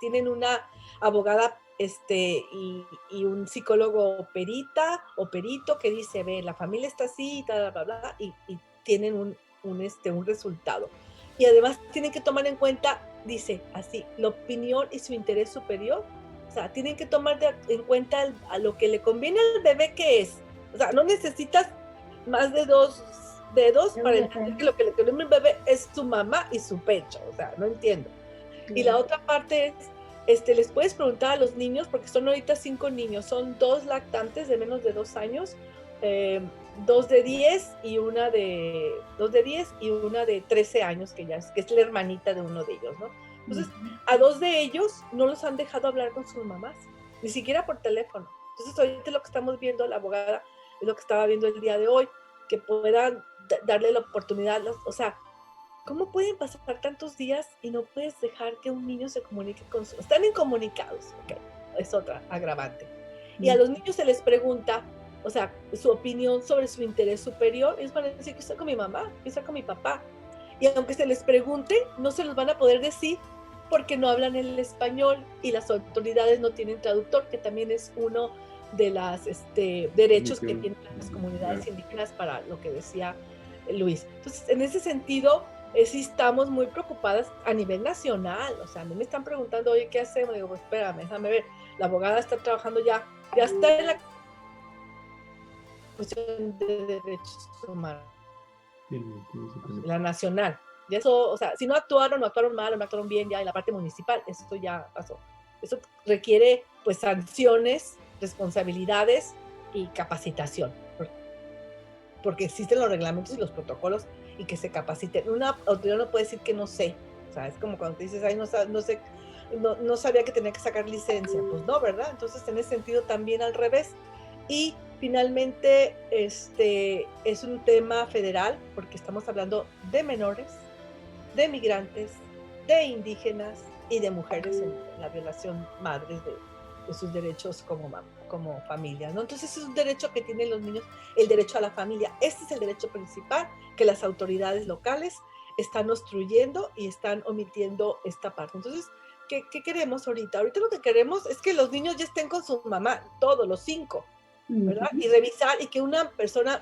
tienen una abogada y un psicólogo perita o perito que dice, ve, la familia está así, bla, bla, bla, y tienen un resultado. Y además tienen que tomar en cuenta, dice así, la opinión y su interés superior. O sea, tienen que tomar en cuenta a lo que le conviene al bebé, que es. O sea, no necesitas más de 2 dedos para entender que lo que le conviene al bebé es su mamá y su pecho. O sea, no entiendo. Y la otra parte es, les puedes preguntar a los niños, porque son ahorita 5 niños, son 2 lactantes de menos de 2 años, 2 de 10 y una de 13 años, que es la hermanita de uno de ellos, ¿no? Entonces, a 2 de ellos no los han dejado hablar con sus mamás, ni siquiera por teléfono. Entonces, ahorita lo que estamos viendo, la abogada, es lo que estaba viendo el día de hoy, que puedan darle la oportunidad, o sea, ¿cómo pueden pasar tantos días y no puedes dejar que un niño se comunique con su... Están incomunicados, ok, es otra agravante. Y a los niños se les pregunta, o sea, su opinión sobre su interés superior, ellos van a decir que está con mi mamá, que está con mi papá. Y aunque se les pregunte, no se los van a poder decir porque no hablan el español y las autoridades no tienen traductor, que también es uno de los derechos que tienen las comunidades indígenas, para lo que decía Luis. Entonces, en ese sentido, sí estamos muy preocupadas a nivel nacional. O sea, a mí me están preguntando, oye, ¿qué hacemos? Digo, pues espérame, déjame ver. La abogada está trabajando ya está en la cuestión de derechos humanos, la nacional. Y eso, o sea, si no actuaron mal o no actuaron bien, ya en la parte municipal, eso ya pasó. Eso requiere, pues, sanciones, responsabilidades y capacitación, porque existen los reglamentos y los protocolos, y que se capaciten. Una autoridad no puede decir que no sé. O sea, es como cuando te dices, ay, no sé, no sabía que tenía que sacar licencia. Pues no, ¿verdad? Entonces, en ese sentido, también al revés. Y finalmente, es un tema federal, porque estamos hablando de menores, de migrantes, de indígenas y de mujeres en la violación madres de sus derechos como familia, ¿no? Entonces es un derecho que tienen los niños, el derecho a la familia. Este es el derecho principal que las autoridades locales están obstruyendo y están omitiendo esta parte. Entonces, ¿qué queremos ahorita? Ahorita lo que queremos es que los niños ya estén con su mamá, todos los 5, ¿verdad? Y revisar, y que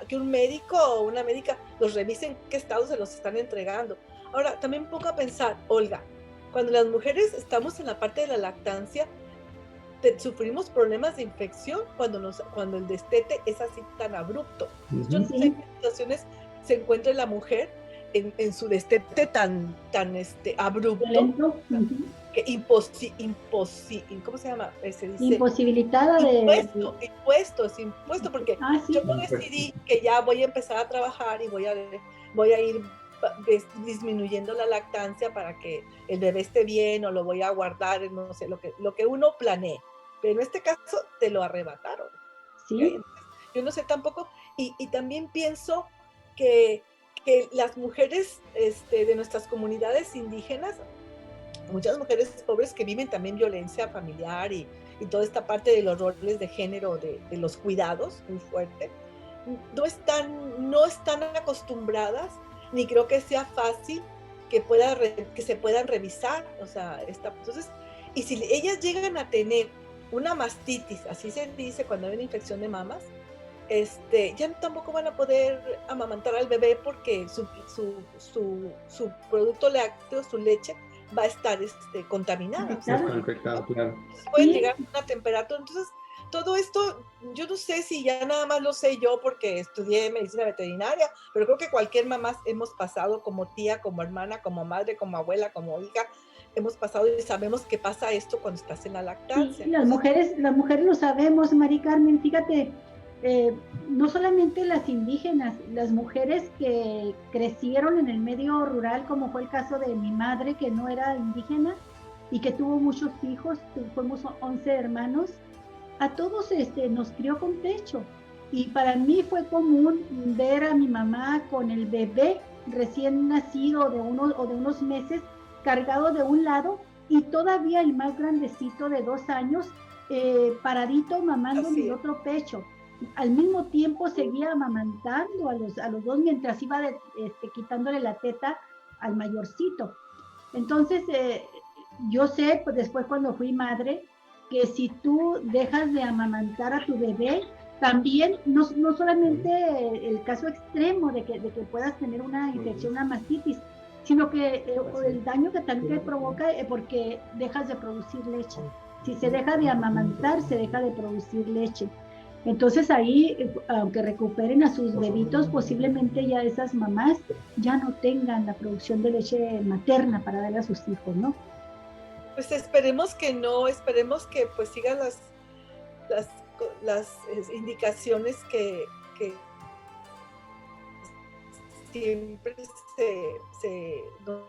que un médico o una médica los revise en qué estado se los están entregando. Ahora, también un poco a pensar, Olga, cuando las mujeres estamos en la parte de la lactancia, sufrimos problemas de infección cuando el destete es así tan abrupto. Yo no sé en qué situaciones se encuentra la mujer en su destete tan abrupto, que ¿cómo se llama? Se dice, imposibilitada impuesto, porque yo no decidí que ya voy a empezar a trabajar y voy a ir disminuyendo la lactancia para que el bebé esté bien, o lo voy a guardar, no sé, lo que uno planee. Pero en este caso te lo arrebataron. Sí. ¿Okay? Yo no sé tampoco, y también pienso que las mujeres de nuestras comunidades indígenas, muchas mujeres pobres que viven también violencia familiar y toda esta parte de los roles de género, de los cuidados muy fuerte, no están acostumbradas, ni creo que sea fácil que se puedan revisar. O sea, entonces, y si ellas llegan a tener una mastitis, así se dice cuando hay una infección de mamas, ya tampoco van a poder amamantar al bebé, porque su producto lácteo, su leche, va a estar contaminada. Infectado, claro. Entonces pueden llegar a una temperatura. Entonces, todo esto, yo no sé si ya nada más lo sé yo porque estudié medicina veterinaria, pero creo que cualquier mamá hemos pasado, como tía, como hermana, como madre, como abuela, como hija, hemos pasado y sabemos que pasa esto cuando estás en la lactancia. Sí, las mujeres lo sabemos, Mari Carmen. Fíjate no solamente las indígenas, las mujeres que crecieron en el medio rural, como fue el caso de mi madre, que no era indígena y que tuvo muchos hijos, fuimos 11 hermanos, a todos nos crió con pecho. Y para mí fue común ver a mi mamá con el bebé recién nacido de unos meses cargado de un lado y todavía el más grandecito de 2 años paradito mamando en el otro pecho. Al mismo tiempo seguía amamantando a los dos mientras iba quitándole la teta al mayorcito. Entonces, yo sé, pues, después cuando fui madre, que si tú dejas de amamantar a tu bebé, también, no solamente el caso extremo de que puedas tener una infección, una mastitis, sino que el daño que también provoca porque dejas de producir leche. Si se deja de amamantar, se deja de producir leche. Entonces ahí, aunque recuperen a sus bebitos, posiblemente ya esas mamás ya no tengan la producción de leche materna para darle a sus hijos, ¿no? Pues esperemos que no, esperemos que pues sigan las indicaciones que siempre nos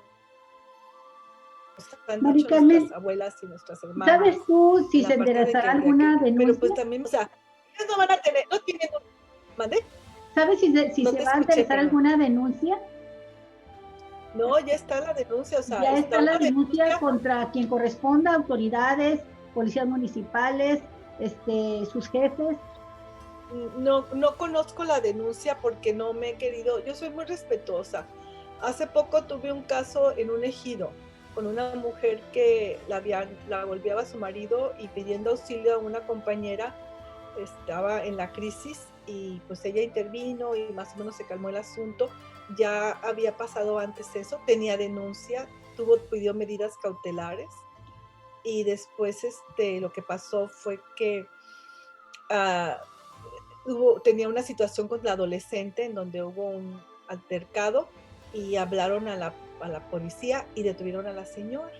han dicho nuestras abuelas y nuestras hermanas. ¿Sabes tú si se enderezará alguna denuncia? Pero pues también, o sea, ellos no van a tener, no tienen, ¿mande? ¿Sabes si no se va a enderezar alguna denuncia? No, ya está la denuncia, o sea, ya está la denuncia contra quien corresponda, autoridades, policías municipales, sus jefes. No conozco la denuncia porque no me he querido, yo soy muy respetuosa. Hace poco tuve un caso en un ejido con una mujer que la golpeaba a su marido y pidiendo auxilio a una compañera, estaba en la crisis y pues ella intervino y más o menos se calmó el asunto. Ya había pasado antes eso, tenía denuncia, pidió medidas cautelares y después lo que pasó fue que tenía una situación con la adolescente en donde hubo un altercado y hablaron a la policía y detuvieron a la señora.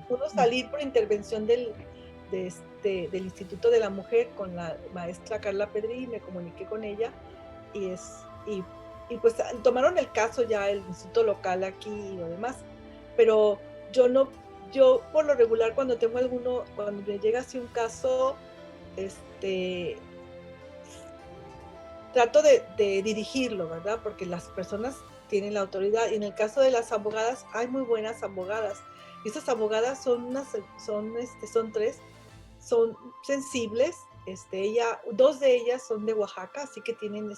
Pudo salir por intervención del Instituto de la Mujer con la maestra Carla Pedrí, me comuniqué con ella y pues tomaron el caso ya el instituto local aquí y lo demás, pero yo por lo regular cuando me llega así un caso, trato de dirigirlo, ¿verdad? Porque las personas tienen la autoridad y en el caso de las abogadas hay muy buenas abogadas y estas abogadas son tres, son sensibles, 2 de ellas son de Oaxaca, así que tienen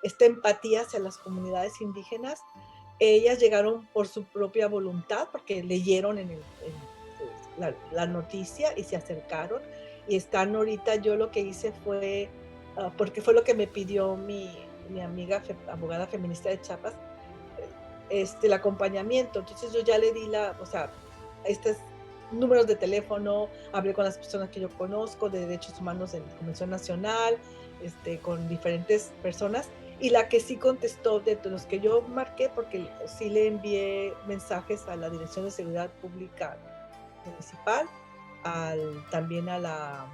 esta empatía hacia las comunidades indígenas. Ellas llegaron por su propia voluntad porque leyeron la noticia y se acercaron y están ahorita. Yo lo que hice fue porque fue lo que me pidió mi amiga abogada feminista de Chiapas, el acompañamiento. Entonces yo ya le di estos números de teléfono, hablé con las personas que yo conozco de derechos humanos de la Convención Nacional, con diferentes personas, y la que sí contestó de los que yo marqué, porque sí le envié mensajes a la Dirección de Seguridad Pública Municipal, también a la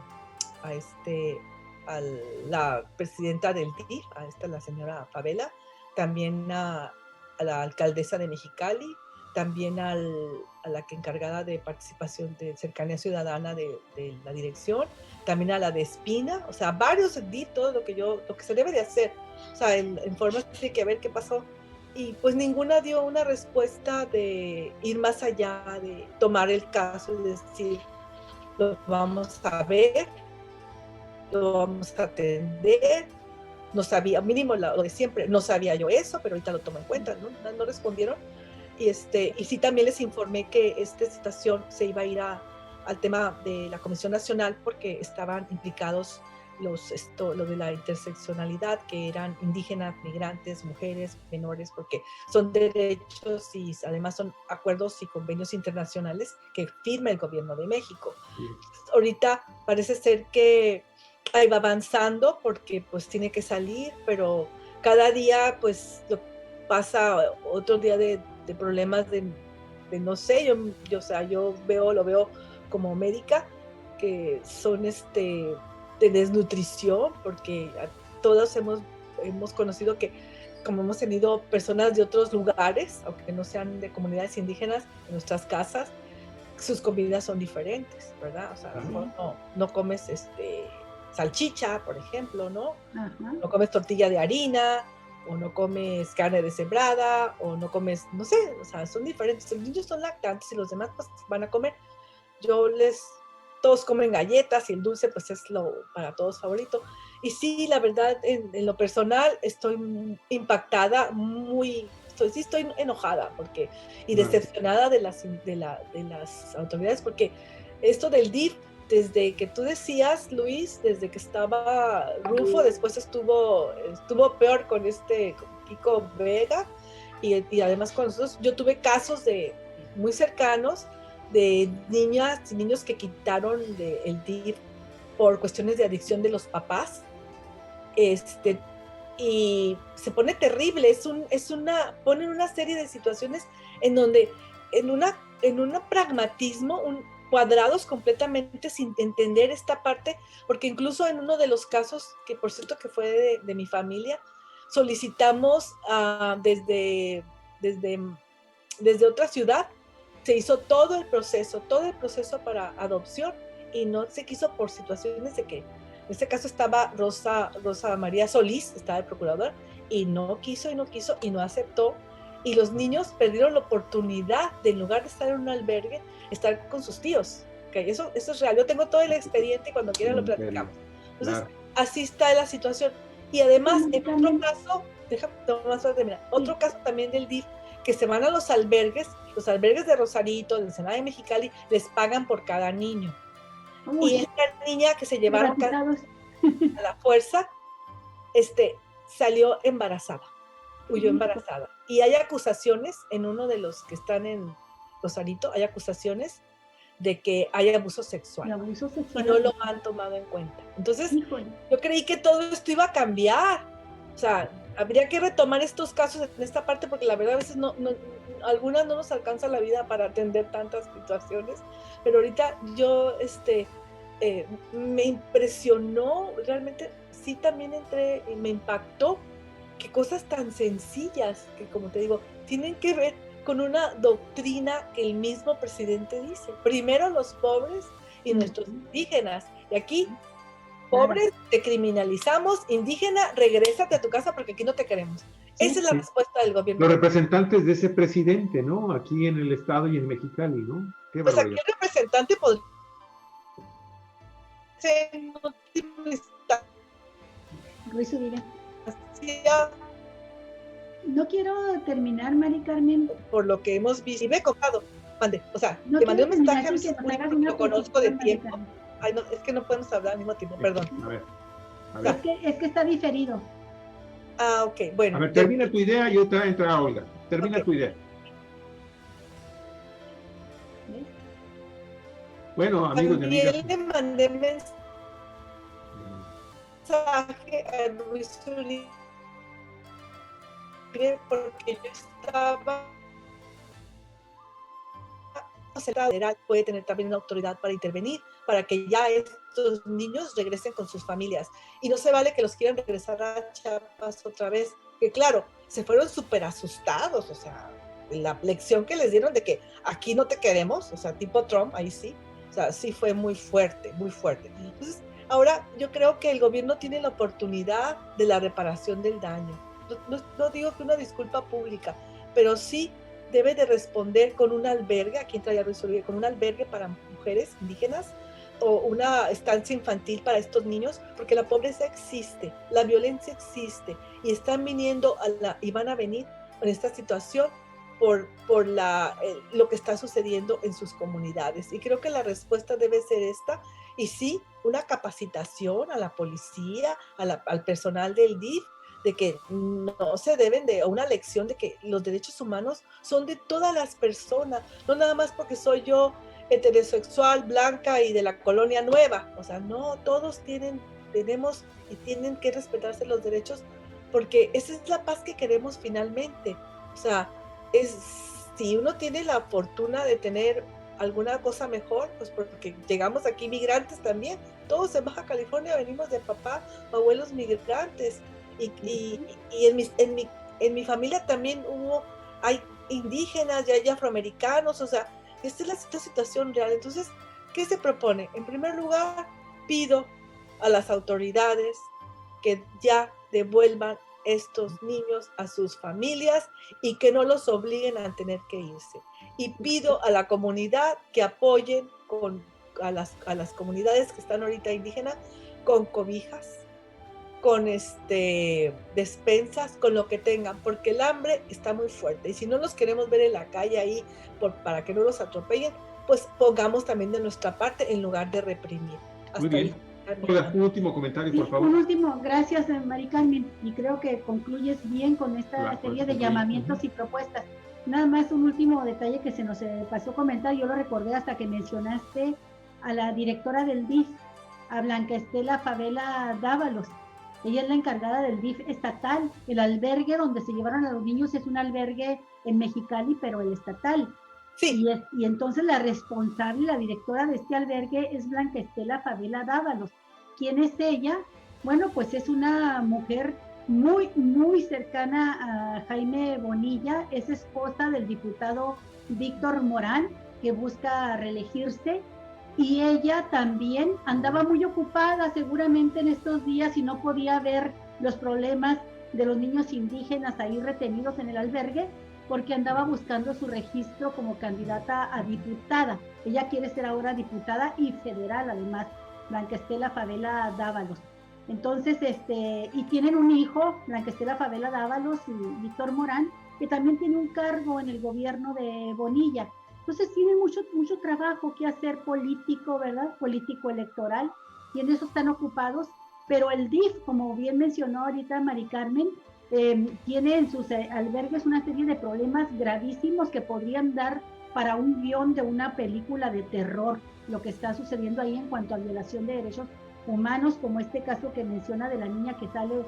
presidenta del DIF, la señora Favela, también a la alcaldesa de Mexicali, también a la que encargada de participación de cercanía ciudadana de la dirección, también a la de Espina, o sea, varios di todo lo que se debe de hacer, o sea, en forma de que a ver qué pasó, y pues ninguna dio una respuesta de ir más allá, de tomar el caso y decir, lo vamos a ver, lo vamos a atender. No sabía, mínimo lo de siempre, no sabía yo eso, pero ahorita lo tomo en cuenta, no respondieron. Y sí también les informé que esta situación se iba a ir al tema de la Comisión Nacional porque estaban implicados lo de la interseccionalidad, que eran indígenas, migrantes, mujeres, menores, porque son derechos y además son acuerdos y convenios internacionales que firma el gobierno de México. Sí. Ahorita parece ser que ahí va avanzando porque pues tiene que salir, pero cada día pues pasa otro día de problemas de no sé, yo lo veo como médica, que son de desnutrición, porque todos hemos conocido que, como hemos tenido personas de otros lugares, aunque no sean de comunidades indígenas, en nuestras casas, sus comidas son diferentes, ¿verdad? O sea, no comes salchicha, por ejemplo, ¿no? Ajá. No comes tortilla de harina, o no comes carne deshebrada, o no comes, no sé, o sea, son diferentes. Los niños son lactantes y los demás pues van a comer. Todos comen galletas y el dulce pues es para todos favorito. Y sí, la verdad, en lo personal estoy impactada, estoy enojada y decepcionada de las autoridades, porque esto del DIF, desde que tú decías, Luis, desde que estaba Rufo, después estuvo peor con Kiko Vega, y además con nosotros, yo tuve casos muy cercanos de niñas y niños que quitaron el DIF por cuestiones de adicción de los papás, y se pone terrible, ponen una serie de situaciones en donde, en un pragmatismo, cuadrados completamente sin entender esta parte, porque incluso en uno de los casos, que por cierto que fue de mi familia, solicitamos desde otra ciudad, se hizo todo el proceso para adopción, y no se quiso por situaciones de que, en este caso estaba Rosa María Solís, estaba el procurador, y no quiso y no aceptó, y los niños perdieron la oportunidad de, en lugar de estar en un albergue, estar con sus tíos. Okay, eso es real. Yo tengo todo el expediente y cuando quieran lo platicamos. Entonces, así está la situación. Y además, en otro caso, otro caso también del DIF, que se van a los albergues de Rosarito, de Ensenada y Mexicali, les pagan por cada niño. Y esta niña que se llevaron a la fuerza, salió embarazada, huyó embarazada. Y hay acusaciones, en uno de los que están en Rosarito, hay acusaciones de que hay abuso sexual. Y no lo han tomado en cuenta. Entonces, yo creí que todo esto iba a cambiar. O sea, habría que retomar estos casos en esta parte, porque la verdad a veces algunas no nos alcanza la vida para atender tantas situaciones, pero ahorita yo me impresionó, realmente sí, también entré y me impactó que cosas tan sencillas, que como te digo, tienen que ver con una doctrina que el mismo presidente dice: primero los pobres y nuestros indígenas, y aquí pobres te criminalizamos, indígena, regrésate a tu casa porque aquí no te queremos. Esa es la respuesta del gobierno. Los representantes de ese presidente, ¿no? Aquí en el estado y en Mexicali, ¿no? Qué pues aquí el representante podría ser Luis Uribe. No quiero terminar, Mari Carmen. Por lo que hemos visto, y me he contado, o sea, no te mandé un mensaje, lo conozco de tiempo. Ay, no, es que no podemos hablar al mismo tiempo, perdón. A ver. Es que está diferido. Ah, ok, bueno. A ver, termina tu idea y otra entra Olga. Termina tu idea. Bueno, amigos y amigas. También le mandé mensaje a Luis Uribe porque yo estaba federal, puede tener también una autoridad para intervenir, para que ya estos niños regresen con sus familias. Y no se vale que los quieran regresar a Chiapas otra vez, que claro, se fueron súper asustados, o sea, la lección que les dieron de que aquí no te queremos, o sea, tipo Trump, ahí sí, o sea, sí fue muy fuerte, muy fuerte. Entonces, ahora yo creo que el gobierno tiene la oportunidad de la reparación del daño. No digo que una disculpa pública, pero sí debe de responder con un albergue, aquí entra Luis Uribe, con un albergue para mujeres indígenas, o una estancia infantil para estos niños, porque la pobreza existe, la violencia existe, y están viniendo y van a venir en esta situación por lo que está sucediendo en sus comunidades. Y creo que la respuesta debe ser esta, y sí, una capacitación a la policía, al personal del DIF, de que no se deben de, una lección de que los derechos humanos son de todas las personas, no nada más porque soy yo heterosexual, blanca y de la colonia nueva. O sea, no, todos tenemos y tienen que respetarse los derechos, porque esa es la paz que queremos finalmente. O sea, si uno tiene la fortuna de tener alguna cosa mejor, pues porque llegamos aquí migrantes también, todos en Baja California venimos de papá o abuelos migrantes, y en mi familia también hay indígenas y hay afroamericanos, o sea, esta es la situación real. Entonces, ¿qué se propone? En primer lugar, pido a las autoridades que ya devuelvan estos niños a sus familias y que no los obliguen a tener que irse. Y pido a la comunidad que apoyen a las comunidades que están ahorita indígenas con cobijas, con despensas, con lo que tengan, porque el hambre está muy fuerte. Y si no los queremos ver en la calle ahí para que no los atropellen, pues pongamos también de nuestra parte en lugar de reprimir. Muy bien. Hola, un último comentario, por favor. Un último, gracias, Mari Carmen, y creo que concluyes bien con esta serie de llamamientos y propuestas. Nada más un último detalle que se nos pasó comentar, yo lo recordé hasta que mencionaste a la directora del DIF, a Blanca Estela Favela Dávalos. Ella es la encargada del DIF estatal. El albergue donde se llevaron a los niños es un albergue en Mexicali, pero el estatal. Sí. Y entonces la responsable, la directora de este albergue es Blanca Estela Favela Dávalos. ¿Quién es ella? Bueno, pues es una mujer muy, muy cercana a Jaime Bonilla, es esposa del diputado Víctor Morán, que busca reelegirse, y ella también andaba muy ocupada seguramente en estos días y no podía ver los problemas de los niños indígenas ahí retenidos en el albergue, porque andaba buscando su registro como candidata a diputada. Ella quiere ser ahora diputada y federal, además, Blanca Estela Favela Dávalos. Entonces, y tienen un hijo, Blanca Estela Favela Dávalos y Víctor Morán, que también tiene un cargo en el gobierno de Bonilla. Entonces tienen mucho trabajo que hacer político, ¿verdad? Político electoral, y en eso están ocupados. Pero el DIF, como bien mencionó ahorita Mari Carmen, tiene en sus albergues una serie de problemas gravísimos que podrían dar para un guión de una película de terror, lo que está sucediendo ahí en cuanto a violación de derechos humanos, como este caso que menciona de la niña que sale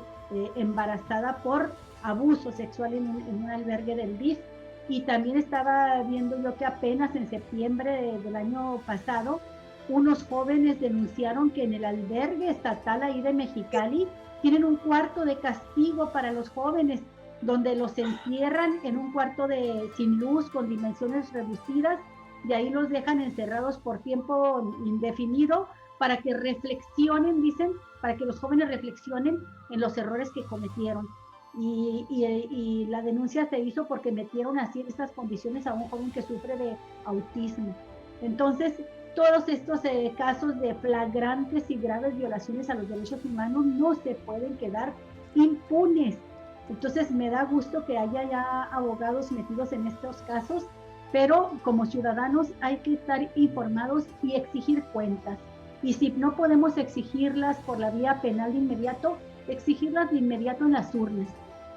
embarazada por abuso sexual en un albergue del DIF. Y también estaba viendo yo que apenas en septiembre del año pasado, unos jóvenes denunciaron que en el albergue estatal ahí de Mexicali tienen un cuarto de castigo para los jóvenes, donde los encierran en un cuarto sin luz, con dimensiones reducidas, y ahí los dejan encerrados por tiempo indefinido para que reflexionen, dicen, para que los jóvenes reflexionen en los errores que cometieron. Y la denuncia se hizo porque metieron así en estas condiciones a un joven que sufre de autismo. Entonces, todos estos casos de flagrantes y graves violaciones a los derechos humanos no se pueden quedar impunes. Entonces, me da gusto que haya ya abogados metidos en estos casos, pero como ciudadanos hay que estar informados y exigir cuentas. Y si no podemos exigirlas por la vía penal de inmediato, exigirlas de inmediato en las urnas.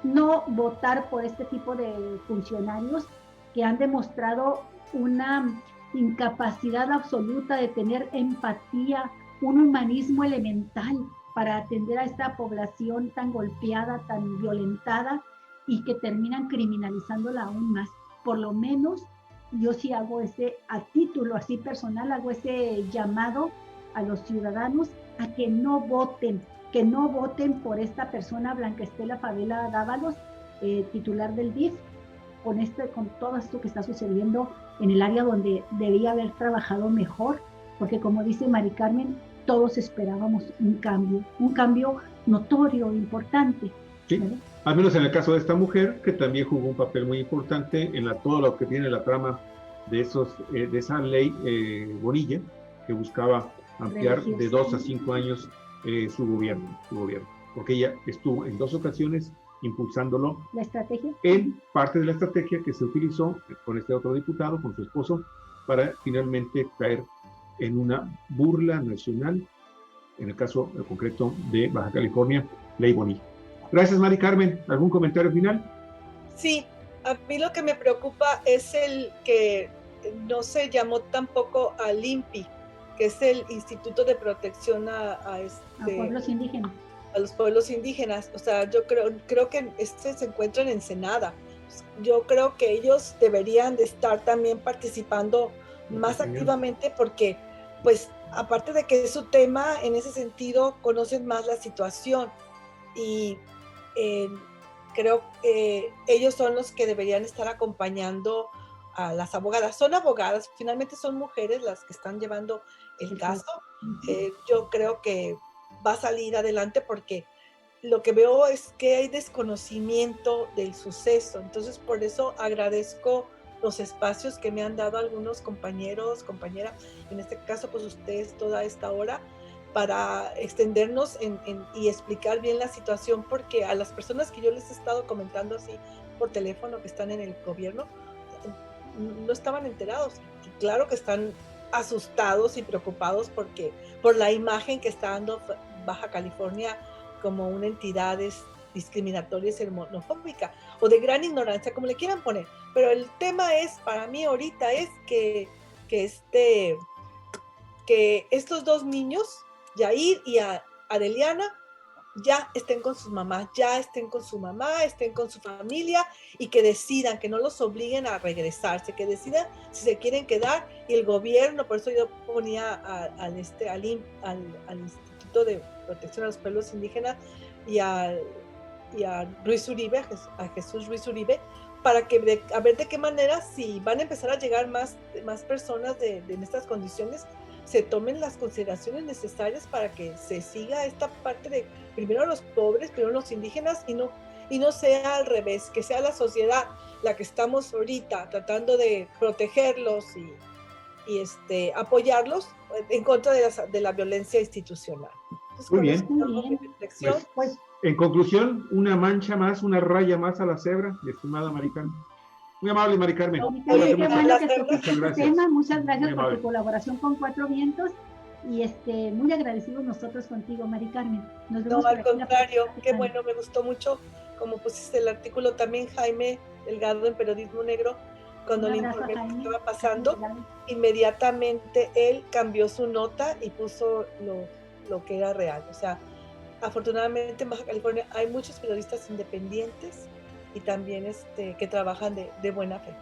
No votar por este tipo de funcionarios que han demostrado una incapacidad absoluta de tener empatía, un humanismo elemental para atender a esta población tan golpeada, tan violentada, y que terminan criminalizándola aún más. Por lo menos yo sí hago a título así personal, hago ese llamado a los ciudadanos a que no voten por esta persona, Blanca Estela Favela Dávalos, titular del DIF, con todo esto que está sucediendo en el área donde debía haber trabajado mejor, porque como dice Mari Carmen, todos esperábamos un cambio notorio, importante. Sí, ¿vale? Al menos en el caso de esta mujer, que también jugó un papel muy importante en todo lo que tiene la trama de esa ley Bonilla, que buscaba ampliar de 2 a 5 años su gobierno, porque ella estuvo en 2 ocasiones impulsándolo. ¿La estrategia? En parte de la estrategia que se utilizó con este otro diputado, con su esposo, para finalmente caer en una burla nacional, en el caso concreto de Baja California, Ley Bonilla. Gracias, Mari Carmen. ¿Algún comentario final? Sí, a mí lo que me preocupa es el que no se llamó tampoco al INPI, que es el Instituto de Protección a pueblos indígenas. A los pueblos indígenas. O sea, yo creo que se encuentra en Ensenada. Yo creo que ellos deberían de estar también participando más activamente, porque pues aparte de que es su tema, en ese sentido conocen más la situación y creo que ellos son los que deberían estar acompañando a las abogadas. Son abogadas, finalmente son mujeres las que están llevando el caso. Yo creo que va a salir adelante porque lo que veo es que hay desconocimiento del suceso. Entonces, por eso agradezco los espacios que me han dado algunos compañeros, compañera, en este caso, pues ustedes toda esta hora, para extendernos y explicar bien la situación, porque a las personas que yo les he estado comentando así por teléfono que están en el gobierno, no estaban enterados. Y claro que están asustados y preocupados por la imagen que está dando Baja California como una entidad discriminatoria y xenofóbica, o de gran ignorancia, como le quieran poner. Pero el tema es, para mí ahorita, es que estos dos niños, Yair y Adeliana, ya estén con sus mamás, ya estén con su mamá, estén con su familia, y que decidan, que no los obliguen a regresarse, que decidan si se quieren quedar, y el gobierno, por eso yo ponía al Instituto de Protección a los Pueblos Indígenas y a Ruiz Uribe, a Jesús Ruiz Uribe, para que a ver de qué manera, si van a empezar a llegar más personas en estas condiciones, se tomen las consideraciones necesarias para que se siga esta parte de primero los pobres, primero los indígenas, y no sea al revés, que sea la sociedad la que estamos ahorita tratando de protegerlos y apoyarlos en contra de la violencia institucional. Entonces, muy bien. Pues, en conclusión, una mancha más, una raya más a la cebra, mi estimada Mari Carmen. Muy amable, Mari Carmen. Muchas gracias por tu colaboración con Cuatro Vientos, y muy agradecidos nosotros contigo, Mari Carmen. Nos vemos. No, al contrario, qué bueno, me gustó mucho como pusiste el artículo también, Jaime Delgado, en Periodismo Negro, cuando le informé lo que estaba pasando, inmediatamente él cambió su nota y puso lo que era real. O sea, afortunadamente en Baja California hay muchos periodistas independientes y también que trabajan de buena fe.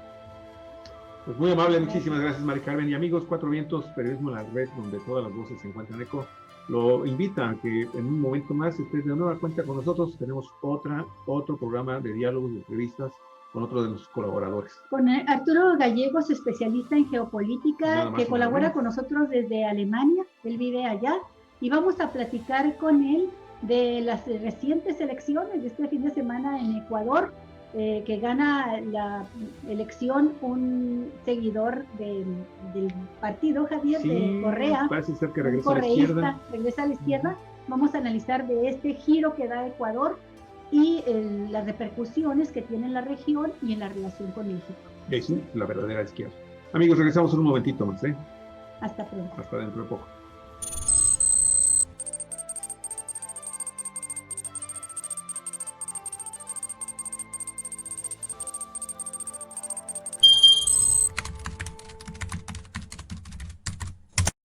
Pues muy amable, muchísimas gracias, Mari Carmen. Y amigos, Cuatro Vientos, Periodismo en la Red, donde todas las voces se encuentran eco, lo invita a que en un momento más estés de nueva cuenta con nosotros. Tenemos otro programa de diálogos y entrevistas con otro de los colaboradores. Con Arturo Gallegos, especialista en geopolítica, que colabora con nosotros desde Alemania. Él vive allá, y vamos a platicar con él de las recientes elecciones de este fin de semana en Ecuador, que gana la elección un seguidor del partido, Javier, de Correa. Parece ser que regresa a la izquierda. Regresa a la izquierda. Vamos a analizar de este giro que da Ecuador y las repercusiones que tiene en la región y en la relación con México. Sí, la verdadera izquierda. Amigos, regresamos en un momentito más. Hasta pronto. Hasta dentro de poco.